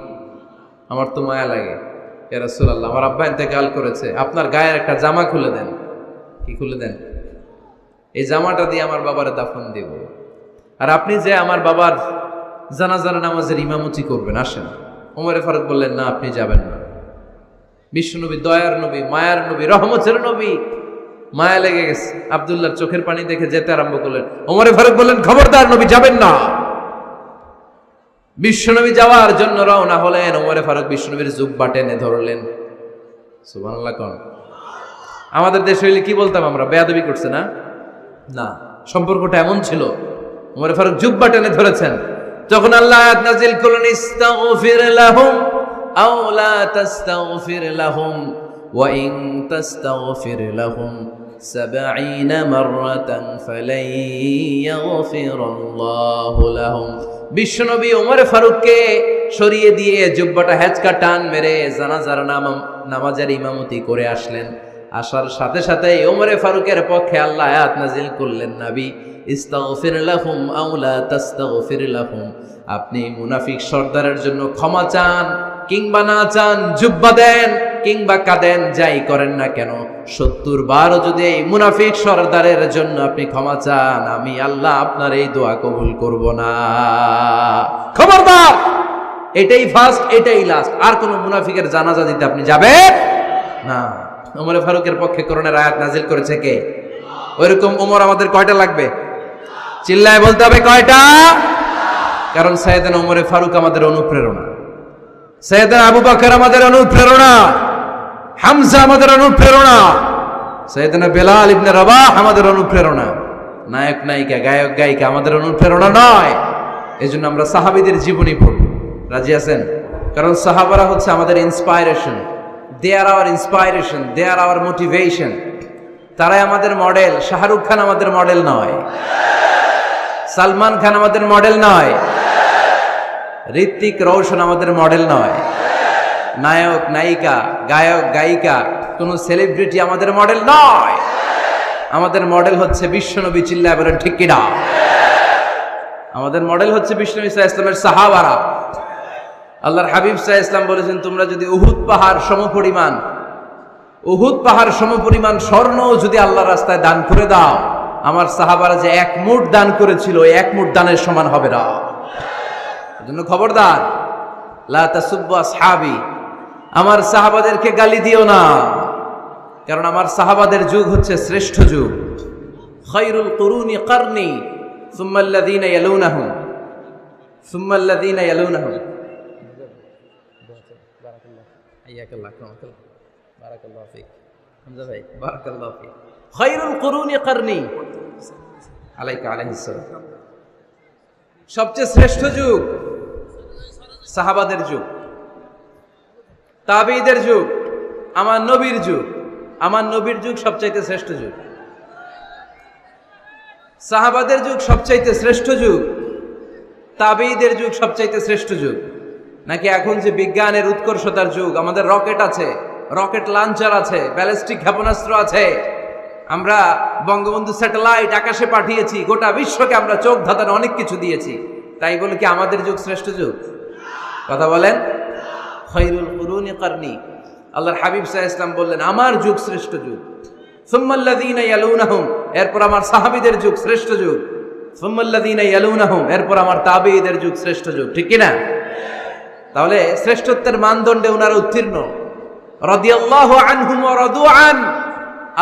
A: আমার তো মায়া লাগে। ইয়া রাসূলুল্লাহ, আমার আব্বা ইন্তেকাল করেছে, আপনার গায়ের একটা জামা খুলে দেন। কি খুলে দেন? এই জামাটা দিয়ে আমার বাবারে দাফন দিব, আর আপনি যে আমার বাবার জানাজার নামাজের ইমামতি করবেন, আসেন। ওমরে ফারুক বললেন, না, আপনি যাবেন না। বিশ্বনবী দয়ার নবী, মায়ার নবী, রহমতের নবী, মায়া লেগে গেছে, আব্দুল্লাহর চোখের পানি দেখে যেতে আরম্ভ করলেন। ওমরে ফারুক বললেন, খবরদার, নবী যাবেন না। বিশ্বনবী যাওয়ার জন্য রওনা হলেন। ওমরে ফারুক বিশ্বনবীর জুব্বা টেনে ধরলেন। সুবহানাল্লাহ কোন? আমাদের দেশে হইলে কি বলতাম আমরা? বেয়াদবি করছে না? না, সম্পর্কটা এমন ছিল। ওমরে ফারুক জুব্বা টেনে ধরেছেন। তখন আল্লাহ আয়াত নাযিল করলেন, ইস্তাগফির লাহুম আও লা তাস্তাগফির লাহুম ওয়া ইন তাস্তাগফির লাহুম 70 মাররাতান ফালাই ইয়াগফিরাল্লাহু লাহুম। বিশ্বনবী ওমর ফারুককে সরিয়ে দিয়ে জুব্বাটা হ্যাচকা টান মেরে জানাজার নামাজের ইমামতি করে আসলেন। আসার সাথে সাথে ওমরে ফারুকের পক্ষে আল্লাহ আয়াত নাজিল করলেন, নবী ইস্তাগফির লাহুম আও লা তাস্তাগফির লাহুম, আপনি মুনাফিক সর্দারের জন্য ক্ষমা চান কিংবা না চান, জুব্বা দেন কিংবা কাঁদেন, যাই করেন না কেন, 70 বার যদি এই মুনাফিক সর্দারের জন্য আপনি ক্ষমা চান, আমি আল্লাহ আপনার এই দোয়া কবুল করব না। খবরদার, এটাই ফার্স্ট, এটাই লাস্ট, আর কোন মুনাফিকের জানাজা দিতে আপনি যাবেন না। ওমর ফারুকের পক্ষে করোনার আয়াত নাজিল করেছে কে? ওইরকম ওমর আমাদের কয়টা লাগবে? চিল্লায় বলতে হবে কয়টা? কারণ সাইয়েদনা ওমরে ফারুক আমাদের অনুপ্রেরণা, সাইয়েদনা আবু বকর আমাদের অনুপ্রেরণা, হামজা আমাদের অনুপ্রেরণা, সাইয়েদনা বেলাল ইবনে রাবাহ আমাদের অনুপ্রেরণা। নায়ক নায়িকা, গায়ক গায়িকা আমাদের অনুপ্রেরণা নয়। এজন্য আমরা সাহাবীদের জীবনী পড়ি। রাজি আছেন? কারণ সাহাবারা হচ্ছে আমাদের ইন্সপাইরেশন, দে আর আওয়ার ইন্সপাইরেশন, দে আর আওয়ার মোটিভেশন। তারাই আমাদের মডেল। শাহরুখ খান আমাদের মডেল নয়, সালমান খান আমাদের মডেল নয়, ঋত্বিক রোশন আমাদের মডেল নয়, নায়ক নায়িকা, গায়ক গায়িকা, কোন সেলিব্রিটি আমাদের মডেল নয়। আমাদের মডেল হচ্ছে বিশ্বনবী। চিল্লায় বলেন ঠিক কিনা? আমাদের মডেল হচ্ছে বিশ্বনবী সাল্লাল্লাহু আলাইহি ওয়াসাল্লামের সাহাবারা। আল্লাহর হাবিব সাল্লাল্লাহু আলাইহি ওয়াসাল্লাম বলেছেন, তোমরা যদি উহুদ পাহাড় সমপরিমাণ স্বর্ণ যদি আল্লাহর রাস্তায় দান করে দাও, আমার সাহাবারা যে 1 মুঠ দান করেছিল, 1 মুঠ দানের সমান হবে না। এজন্য খবরদার, লা তাসুব্বু আসহাবি, আমার সাহাবাদেরকে গালি দিও না, কারণ আমার সাহাবাদের যুগ হচ্ছে শ্রেষ্ঠ যুগ। খায়রুল কুরুনি কারনি সুম্মা আল্লাযীনা ইয়ালুনাহুম সুম্মা আল্লাযীনা ইয়ালুনাহুম। হাইয়াকাল্লাহ, বারাকাল্লাহু ফিক হামজা ভাই, বারাকাল্লাহু ফিক। খায়রুল কুরুনি কারনি আলাইকা আলাইহিস সালাম। সবচেয়ে শ্রেষ্ঠ যুগ সাহাবাদের যুগ, তাবেঈদের যুগ, আমার নবীর যুগ। আমার নবীর যুগ সবচাইতে শ্রেষ্ঠ যুগ, সাহাবাদের যুগ সবচাইতে শ্রেষ্ঠ যুগ, তাবেঈদের যুগ সবচাইতে শ্রেষ্ঠ যুগ। নাকি এখন যে বিজ্ঞানের উৎকর্ষতার যুগ, আমাদের রকেট আছে, রকেট লঞ্চার আছে, ব্যালিস্টিক ক্ষেপণাস্ত্র আছে, আমরা বঙ্গবন্ধু স্যাটেলাইট আকাশে পাঠিয়েছি, গোটা বিশ্বকে আমরা চোখ ধাঁধানো অনেক কিছু দিয়েছি, তাই বলে কি আমাদের যুগ শ্রেষ্ঠ যুগ? কথা বলেন। খায়রুল কুরুনি কারনি, আল্লাহর হাবিব সাল্লাল্লাহু আলাইহি ওয়াসাল্লাম বললেন আমার যুগ শ্রেষ্ঠ যুগ। সুম্মা আল্লাযীনা ইয়ালুনাহুম, এরপর আমার সাহাবীদের যুগ শ্রেষ্ঠ যুগ। সুম্মা আল্লাযীনা ইয়ালুনাহুম, এরপর আমার তাবেঈদের যুগ শ্রেষ্ঠ যুগ। ঠিক কি না? তাহলে শ্রেষ্ঠত্বের মানদণ্ডে ওনারা উত্তীর্ণ। রাদিয়াল্লাহু আনহুম ওয়া রাদু আন,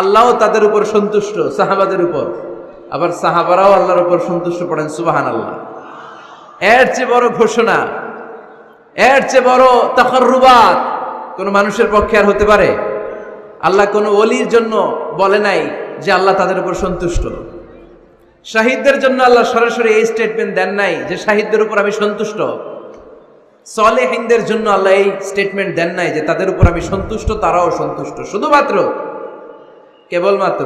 A: আল্লাহ তাদের উপর সন্তুষ্ট, সাহাবাদের উপর। আবার সাহাবারাও আল্লাহর উপর সন্তুষ্ট, পড়েন সুবহানাল্লাহ। এর চেয়ে বড় ঘোষণা, এর চেয়ে বড় তাকাররুবাত কোন মানুষের পক্ষে আর হতে পারে? আল্লাহ কোন ওলির জন্য বলে নাই যে আল্লাহ তাদের উপর সন্তুষ্ট। শাহিদদের জন্য আল্লাহ সরাসরি এই স্টেটমেন্ট দেন নাই যে শাহিদদের উপর আমি সন্তুষ্ট। সালেহিনদের জন্য আল্লাহ এই স্টেটমেন্ট দেন নাই যে তাদের উপর আমি সন্তুষ্ট, তারাও সন্তুষ্ট। শুধুমাত্র, কেবলমাত্র,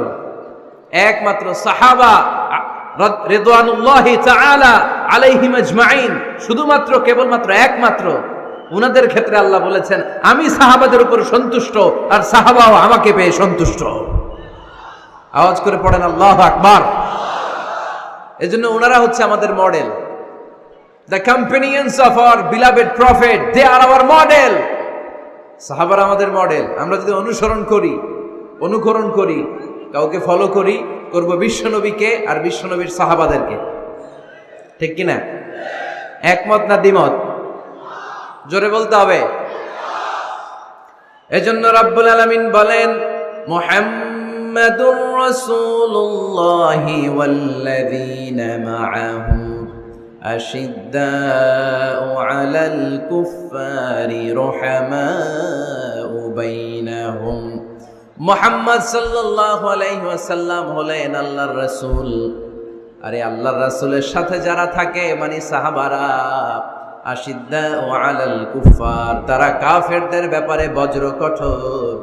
A: একমাত্র সাহাবা রিদওয়ানুল্লাহি তাআলা আলাইহিম আজমাইন, শুধুমাত্র, কেবলমাত্র, একমাত্র উনাদের ক্ষেত্রে আল্লাহ বলেছেন আমি সাহাবাদের উপর সন্তুষ্ট, আর সাহাবাও আমাকে পেয়ে সন্তুষ্ট। আওয়াজ করে পড়েন আল্লাহু আকবার। এজন্য ওনারা হচ্ছে আমাদের model. The companions of our beloved prophet, they are our model. সাহাবারা আমাদের মডেল। আমরা যদি অনুকরণ করি, কাউকে ফলো করি, করব বিশ্বনবীকে আর বিশ্বনবীর সাহাবাদেরকে। ঠিক কি না? একমত না দ্বিমত? জোরে বলতে হবে। এজন্য রাব্বুল আলামিন বলেন, মুহাম্মাদুর রাসূলুল্লাহি ওয়াল্লাযীনা মাআহু আশিদ্দাউ আলাল কুফফারি রুহামাউ বাইনাহুম। মুহাম্মদ সাল্লাল্লাহু আলাইহি ওয়াসাল্লাম হলেন আল্লাহর রাসূল। আরে আল্লাহর রাসূলের সাথে যারা থাকে মানে সাহাবারা, আশিদ্দাউ আলাল কুফফার, তারা কাফেরদের ব্যাপারে বজ্র কঠোর,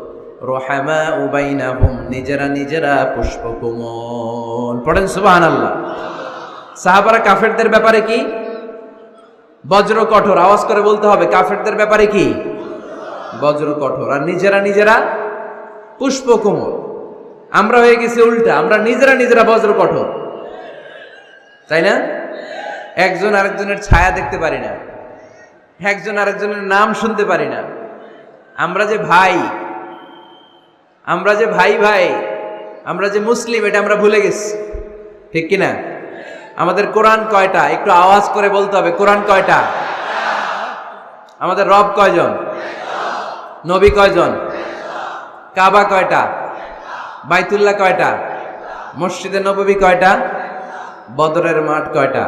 A: রুহামাউ বাইনাহুম, নিজেরা নিজেরা পুষ্পকোমল। পড়েন সুবহানাল্লাহ। সাহাবারা কাফেরদের ব্যাপারে কি? বজ্র কঠোর। আওয়াজ করে বলতে হবে, কাফেরদের ব্যাপারে কি? বজ্র কঠোর। আর নিজেরা নিজেরা পুষ্পকোমল। আমরা হয়ে গেছি উল্টা, আমরা নিজেরা নিজেরা বজ্র কঠোর, তাই না? একজন আরেকজনের ছায়া দেখতে পারি না, একজন আরেকজনের নাম শুনতে পারি না। আমরা যে ভাই, আমরা যে ভাই ভাই, আমরা যে মুসলিম, এটা আমরা ভুলে গেছি, ঠিক কিনা? আমাদের কোরআন কয়টা? একটু আওয়াজ করে বলতে হবে, কোরআন কয়টা? আমাদের রব কয়জন? নবী কয়জন? কাবা কয়টা? বাইতুল্লাহ কয়টা? মসজিদে নববী কয়টা? বদরের মাঠ কয়টা?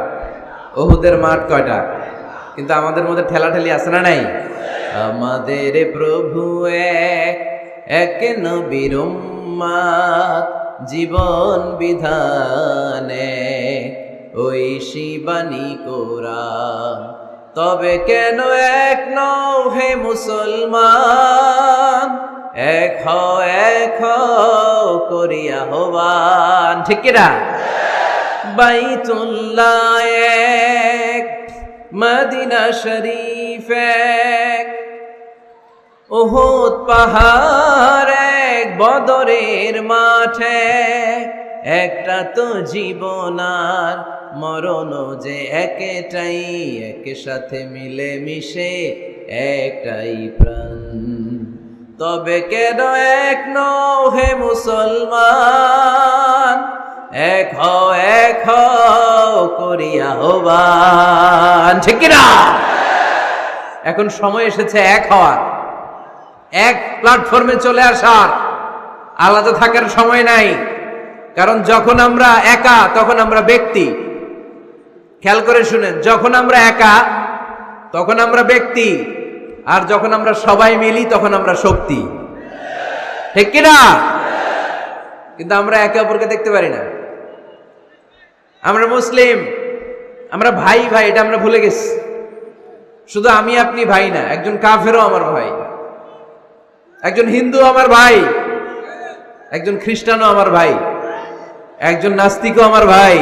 A: উহুদের মাঠ কয়টা? কিন্তু আমাদের মধ্যে ঠেলাঠেলি আছে না নাই? আমাদের প্রভু এক, এক নবীর উম্মত, জীবন বিধানে ওই শিবানী কোরআন। তবে কেন এক নও হে মুসলমান, এক হও করিয়া আহ্বান, ঠিক কিনা? বাইতুল্লাহ এক, মদিনা শরীফ এক, উহুদ পাহাড় এক, বদরের মাঠে একটা তো জীবন আর মরণ যে একটাই, একের সাথে মিলে মিশে একটাই প্রাণ। তবে কেন এক নও হে মুসলমান, এক হও করিয়া আহ্বান, ঠিক কিনা? এখন সময় এসেছে এক হওয়ার, এক প্ল্যাটফর্মে চলে আসার। আলাদা থাকার সময় নাই, কারণ যখন আমরা একা তখন আমরা ব্যক্তি। খেয়াল করে শুনেন, যখন আমরা একা তখন আমরা ব্যক্তি, আর যখন আমরা সবাই মিলি তখন আমরা শক্তি, ঠিক কিনা? কিন্তু আমরা একে অপরকে দেখতে পারি না। আমরা মুসলিম, আমরা ভাই ভাই, এটা আমরা ভুলে গেছি। শুধু আমি আপনি ভাই না, একজন কাফেরও আমার ভাই, একজন হিন্দু আমার ভাই, একজন খ্রিস্টানও আমার ভাই, একজন নাস্তিকও আমার ভাই।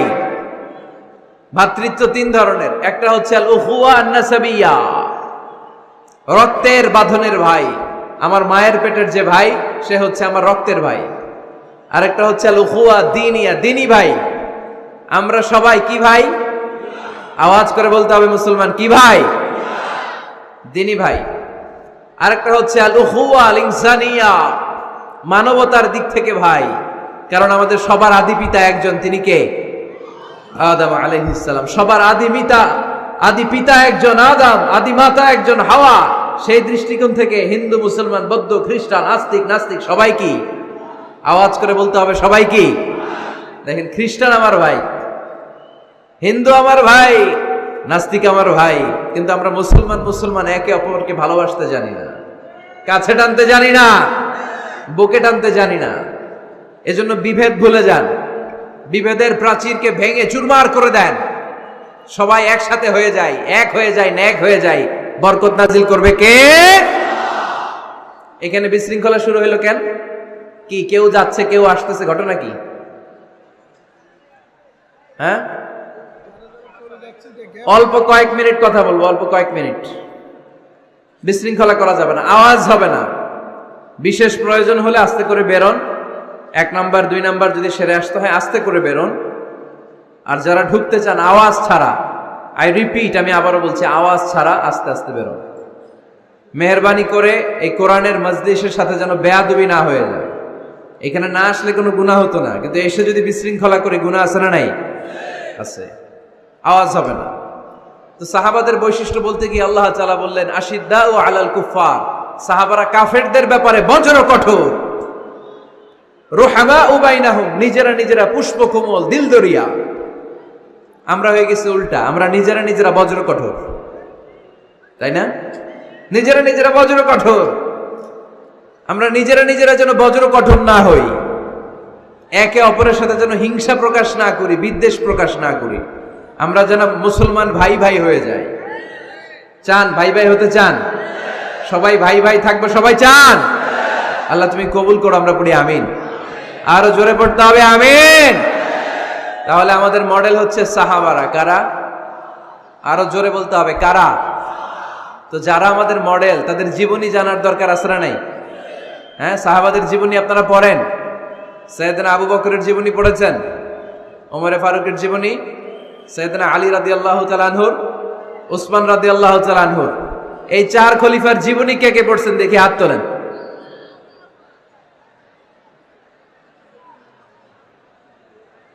A: ভ্রাতৃত্ব তিন ধরনের। একটা হচ্ছে আল উখুয়া আন-নাসাবিয়া, রক্তের বাঁধনের ভাই। আমার মায়ের পেটের যে ভাই, সে হচ্ছে আমার রক্তের ভাই। আরেকটা হচ্ছে আল উখুয়া দ্বীনিয়া, দ্বীনি ভাই। আমরা সবাই কি ভাই? আওয়াজ করে বলতে হবে মুসলমান, কি ভাই? দ্বীনি ভাই। আরেকটা হচ্ছে আল উখুয়া আল ইনসানিয়া, মানবতার দিক থেকে ভাই। কারণ আমাদের সবার আদি পিতা একজন, তিনি কে? আদম আলাইহিস সালাম। সবার আদি পিতা একজন আদম, আদি মাতা একজন হাওয়া। সেই দৃষ্টিকোণ থেকে হিন্দু, মুসলমান, বৌদ্ধ, খ্রিস্টান, আস্তিক, নাস্তিক সবাই কি? আওয়াজ করে বলতে হবে, সবাই কি? দেখেন, খ্রিস্টান আমার ভাই, হিন্দু আমার ভাই, নাস্তিক আমার ভাই, কিন্তু আমরা মুসলমান একে অপরকে ভালোবাসতে জানি না, কাছে টানতে জানি না, বুকে টানতে জানি না। এজন্য বিভেদ ভুলে যান, বিভেদের প্রাচীরকে ভেঙে চুরমার করে দেন, সবাই একসাথে হয়ে যায়, এক হয়ে যায়, ন্যাক হয়ে যায়। বরকত নাজিল করবে কে? এখানে বিশৃঙ্খলা শুরু হলো কেন? কি কেউ যাচ্ছে কেউ আসতেছে, ঘটনা কি? হ্যাঁ, অল্প কয়েক মিনিট কথা বলবো, অল্প কয়েক মিনিট। বিশৃঙ্খলা করা যাবে না, আওয়াজ হবে না। বিশেষ প্রয়োজন হলে আস্তে করে বেরোন। 1 নাম্বার 2 নাম্বার যদি সেরে আসতে হয় আস্তে করে বেরোন। আর যারা ঢুকতে চান আওয়াজ ছাড়া, আই রিপিট, আমি আবারও বলছি, আওয়াজ ছাড়া আস্তে আস্তে বেরোন। মেহরবানি করে এই কোরআনের মজলিসের সাথে যেন বেয়াদবি না হয়ে যায়। এখানে না আসলে কোনো গুনাহ হতো না, কিন্তু এসে যদি বিশৃঙ্খলা করে গুনাহ আছে না নাই? আছে। আওয়াজ হবে না। তো সাহাবাদের বৈশিষ্ট্য বলতে গিয়ে আল্লাহ তাআলা বললেন, আশিদ্দাউ আলাল কুফার, সাহাবারা কাফেরদের ব্যাপারে বজ্র কঠোর। রুহামাউ বাইনাহুম, নিজেরা নিজেরা পুষ্পকোমল, দিলদরিয়া। আমরা হয়ে গেছি উল্টা, আমরা নিজেরা নিজেরা বজ্র কঠোর, তাই না? নিজেরা নিজেরা বজ্র কঠোর। আমরা নিজেরা নিজেরা যেন বজ্র কঠোর না হই, একে অপরের সাথে যেন হিংসা প্রকাশ না করি, বিদ্বেষ প্রকাশ না করি। আমরা যেন মুসলমান ভাই ভাই হয়ে যাই। চান ভাই ভাই হতে চান? সবাই ভাই ভাই থাকবে, সবাই চান? আল্লাহ তুমি কবুল করো, আমরা পড়ি আমিন। আরো জোরে পড়তে হবে আমিন। তাহলে আমাদের মডেল হচ্ছে সাহাবারা। কারা? আরো জোরে বলতে হবে কারা? তো যারা আমাদের মডেল তাদের জীবনী জানার দরকার আছে না নাই? হ্যাঁ, সাহাবাদের জীবনী আপনারা পড়েন। সাইয়েদনা আবু বকরের জীবনী পড়েছেন, ওমরে ফারুকের জীবনী, সাইয়েদনা আলী রাদিয়াল্লাহু তাআলা আনহুর, উসমান রাদিয়াল্লাহু তাআলা আনহুর, এই চার খলিফার জীবনী কে কে পড়ছেন দেখি হাত তোলেন।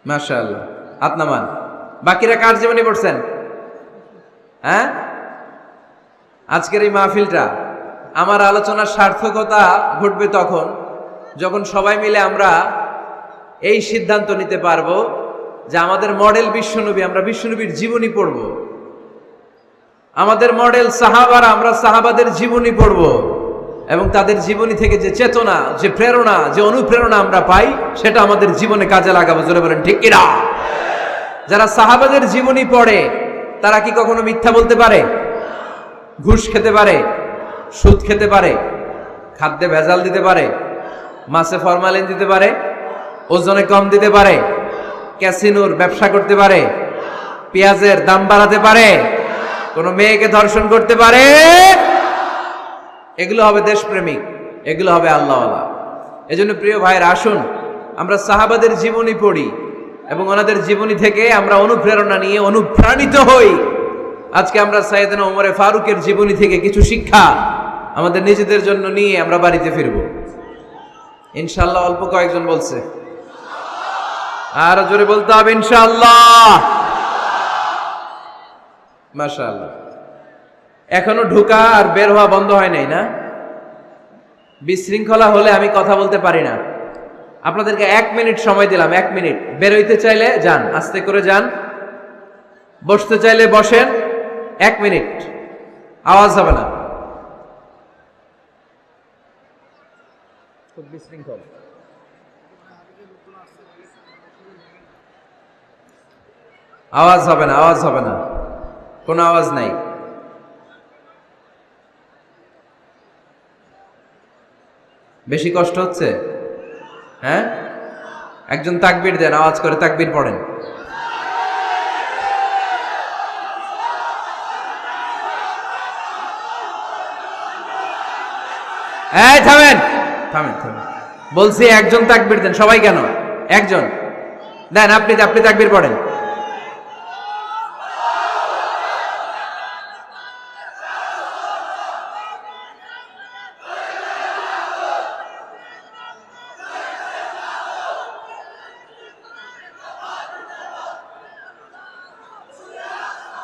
A: মাশাআল্লাহ, হাত নামান। বাকিরা কার জীবনী পড়ছেন? হ্যাঁ, আজকের এই মাহফিলটা আমার আলোচনার সার্থকতা ঘটবে তখন যখন সবাই মিলে আমরা এই সিদ্ধান্ত নিতে পারবো যে আমাদের মডেল বিশ্বনবী, আমরা বিশ্বনবীর জীবনী পড়ব। আমাদের মডেল সাহাবারা, আমরা সাহাবাদের জীবনী পড়ব এবং তাদের জীবনী থেকে যে চেতনা, যে প্রেরণা, যে অনুপ্রেরণা আমরা পাই সেটা আমাদের জীবনে কাজে লাগাবো। জোরে বলেন ঠিক কিনা? যারা সাহাবাদের জীবনী পড়ে তারা কি কখনো মিথ্যা বলতে পারে? ঘুষ খেতে পারে? সুদ খেতে পারে? খাদ্যে ভেজাল দিতে পারে? মাছে ফরমালিন দিতে পারে? ওজনে কম দিতে পারে? ক্যাসিনোর ব্যবসা করতে পারে? পেঁয়াজের দাম বাড়াতে পারে? কোন মেয়েকে ধর্ষণ করতে পারে? এগুলো হবে দেশপ্রেমিক, এগুলো হবে আল্লাহওয়ালা। এজন্য প্রিয় ভাইয়ের, আসুন আমরা সাহাবাদের জীবনী পড়ি এবং ওনাদের জীবনী থেকে আমরা অনুপ্রেরণা নিয়ে অনুপ্রাণিত হই। আজকে আমরা সাইয়েদনা ওমরে ফারুকের জীবনী থেকে কিছু শিক্ষা আমাদের নিজেদের জন্য নিয়ে আমরা বাড়িতে ফিরব ইনশাআল্লাহ। অল্প কয়েকজন বলছে, আর জোরে বলতে হবে ইনশাআল্লাহ। মাশাআল্লাহ। এখনো ঢোকা আর বের হওয়া বন্ধ হয় নাই না? বিশৃঙ্খলা হলে আমি কথা বলতে পারি না। আপনাদেরকে 1 মিনিট সময় দিলাম, 1 মিনিট। বের হইতে চাইলে যান, আস্তে করে যান। বসতে চাইলে বসেন, 1 মিনিট, আওয়াজ হবে না। খুব বিশৃঙ্খল। আওয়াজ হবে না, আওয়াজ হবে না, কোনো আওয়াজ নাই। বেশি কষ্ট হচ্ছে? হ্যাঁ, একজন তাকবীর দেন, আওয়াজ করে তাকবীর পড়েন। এই থামেন, থামেন, থামেন বলছি। একজন তাকবীর দেন। সবাই কেন? একজন দেন। আপনি তাকবীর পড়েন।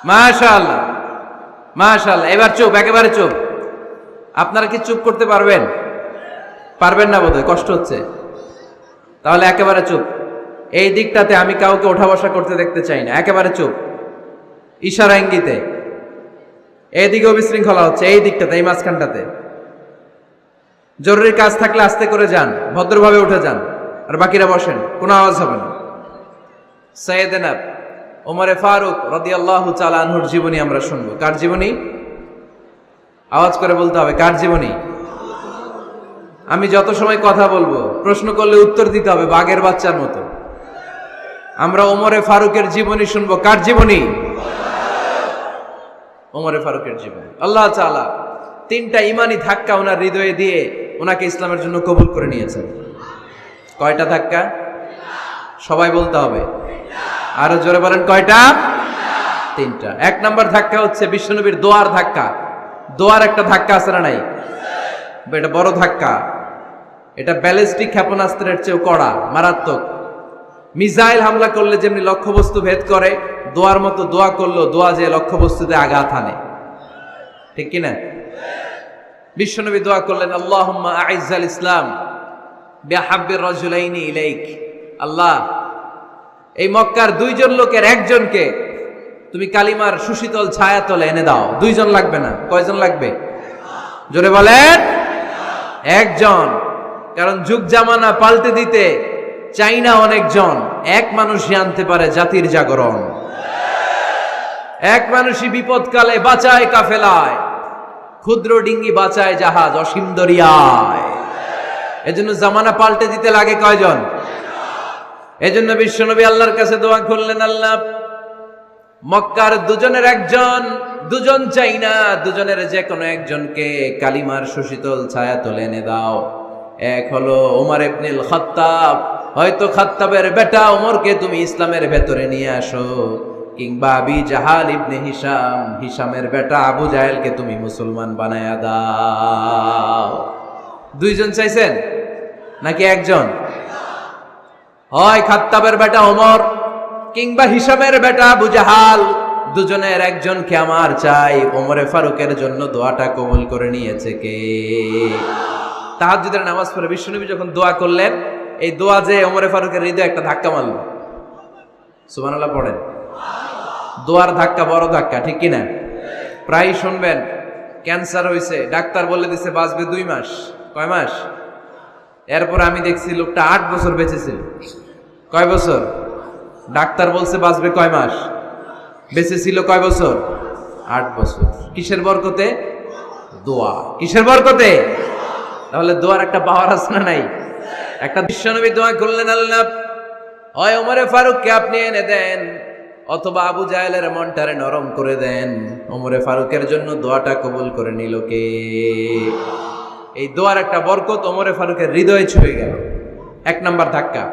A: মাশাআল্লাহ, মাশাআল্লাহ। এবার চুপ, একেবারে চুপ। আপনারা কি চুপ করতে পারবেন? পারবেন না বোধহয়, কষ্ট হচ্ছে। তাহলে একেবারে চুপ। এই দিকটাতে আমি কাউকে ওঠা বসা করতে দেখতে চাই না। একেবারে চুপ, ইশারা ইঙ্গিতে। এইদিকেও বিশৃঙ্খলা হচ্ছে, এই দিকটাতে, এই মাঝখানটাতে। জরুরি কাজ থাকলে আস্তে করে যান, ভদ্রভাবে উঠে যান, আর বাকিরা বসেন, কোনো আওয়াজ হবে না। সাইয়েদনা ওমরে ফারুক রাদিয়াল্লাহু তাআলা আনহুর জীবনী আমরা শুনবো। কার জীবনী? আওয়াজ করে বলতে হবে, কার জীবনী? আমি যত সময় কথা বলবো প্রশ্ন করলে উত্তর দিতে হবে বাঘের বাচ্চার মতো। আমরা ওমরে ফারুকের জীবনী শুনবো। কার জীবনী? ওমরে ফারুকের জীবনী। আল্লাহ তাআলা 3টা ইমানি ধাক্কা ওনার হৃদয়ে দিয়ে ওনাকে ইসলামের জন্য কবুল করে নিয়েছেন। কয়টা ধাক্কা? সবাই বলতে হবে, আরো জোরে বলেন, কয়টা? 3টা। 1 নম্বর ধাক্কা হচ্ছে বিশ্বনবীর দোয়ার ধাক্কা। দোয়ার একটা ধাক্কা আছে না নাই? এটা বড় ধাক্কা। এটা ব্যালিস্টিক ক্ষেপণাস্ত্রের চেয়েও কড়া, মারাত্মক। মিসাইল হামলা করলে যেমনি লক্ষ্যবস্তু ভেদ করে, দোয়ার মতো দোয়া করলো দোয়া যে লক্ষ্যবস্তুতে আঘাত হানে, ঠিক কিনা? বিশ্বনবী দোয়া করলেন, আল্লাহুম্মা আইজ্জাল ইসলাম বিহাব্বির রাজুলাইনি ইলাইক। আল্লাহ, এই মক্কার 2 জন লোকের একজনকে তুমি কালিমার সুশীতল ছায়াতলে এনে দাও। 2 জন লাগবে না। কয়জন লাগবে? জোরে বলেন, 1 জন। কারণ যুগ জামানা পাল্টে দিতে চাই না অনেকজন। 1 মানুষই আনতে পারে জাতির জাগরণ। 1 মানুষই বিপদকালে বাঁচায় কাফেলায়, ক্ষুদ্র ডিঙ্গি বাঁচায় জাহাজ অসীম দরিয়ায়। এজন্য জামানা পাল্টে দিতে লাগে কয়জন? এজন্য বিশ্বনবী আল্লাহর কাছে দোয়া করলেন, আল্লাহ মক্কার দুজনের একজন, দুজন চাই না, দুজনের যে কোনো একজনকে কালিমার সুশীতল ছায়া তুলে এনে দাও। এক হলো ওমর ইবনুল খাত্তাব, হয়তো খাত্তাবের বেটা ওমরকে তুমি ইসলামের ভেতরে নিয়ে আসো, কিংবা আবি জাহাল ইবনে হিশাম, হিশামের বেটা আবু জাহেলকে তুমি মুসলমান বানায়া দাও। দুইজন চাইছেন নাকি একজন? হয় খাত্তাবের বেটা ওমর কিংবা হিশামের বেটা আবু জাহাল, দুজনের একজনকে আমার চাই। ওমরে ফারুকের জন্য দোয়াটা কবুল করে নিয়েছে কে? তাহাজ্জুদের নামাজ পড়ে বিশ্বনবী যখন দোয়া করলেন, এই দোয়া যে ওমরে ফারুকের হৃদয়ে একটা ধাক্কা মারল। সুবহানাল্লাহ পড়েন। দোয়ার ধাক্কা বড় ধাক্কা, ঠিক কিনা? প্রায় শুনবেন ক্যান্সার হয়েছে, ডাক্তার বলে দিছে বাঁচবে 2 মাস। কয় মাস? এরপর আমি দেখছি লোকটা 8 বছর বেঁচেছিল। কয় বছর? ডাক্তার বলছে বাঁচবে কয় মাস, বেঁচেছিল কয় বছর? 8 বছর। কিসের বরকতে? দোয়া। কিসের বরকতে? তাহলে দোয়ার একটা পাওয়ার আছে না নাই? একটা বিশ্বনবী দোয়া করলেন, আল্লাহ হয় ওমরে ফারুককে আপনি এনে দেন, অথবা আবু জাহেলের মনটারে নরম করে দেন। ওমরে ফারুকের জন্য দোয়াটা কবুল করে নিল কে? এই দোয়ার একটা বরকত ওমরে ফারুকের হৃদয়ে ছুঁয়ে গেল। 1 নাম্বার ধাক্কা।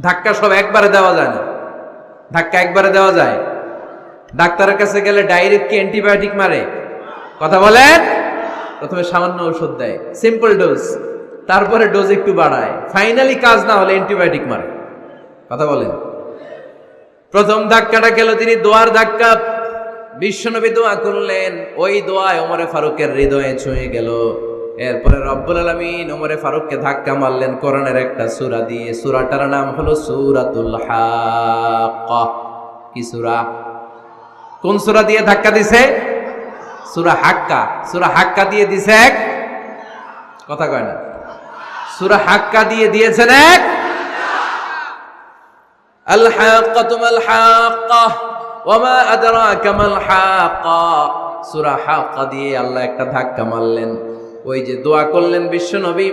A: ধাক্কা সব একবারে দেওয়া যায় না। ধাক্কা একবারে দেওয়া যায়? ডাক্তারের কাছে গেলে ডাইরেক্ট কি অ্যান্টিবায়োটিক মারে? কথা বলেন। প্রথমে সামান্য ওষুধ দেয়, সিম্পল ডোজ, তারপরে ডোজ একটু বাড়ায়, ফাইনালি কাজ না হলে অ্যান্টিবায়োটিক মারে। কথা বলেন। প্রথম ধাক্কাটা গেল তিনি দোয়ার ধাক্কা। বিশ্বনবী দোয়া করলেন, ওই দোয়ায় ওমরে ফারুকের হৃদয়ে ছুঁয়ে গেল। এরপরে রব্বুল আলামিন ওমরে ফারুককে ধাক্কা মারলেন কোরআনের একটা সূরা দিয়ে। সূরাটার নাম হলো সূরাতুল হাক্কা। কি সূরা? কোন সূরা দিয়ে ধাক্কা দিছে? সূরা হাক্কা। সূরা হাক্কা দিয়ে দিছে এক, কথা কয় না। সূরা হাক্কা দিয়ে দিয়েছেন এক। আল হাক্কাতু মাল হাক্কা ওয়া মা আদরাকা মাল হাক্কা। সূরা হাক্কা দিয়ে আল্লাহ একটা ধাক্কা মারলেন। ওই যে দোয়া করলেন বিশ্বনবী,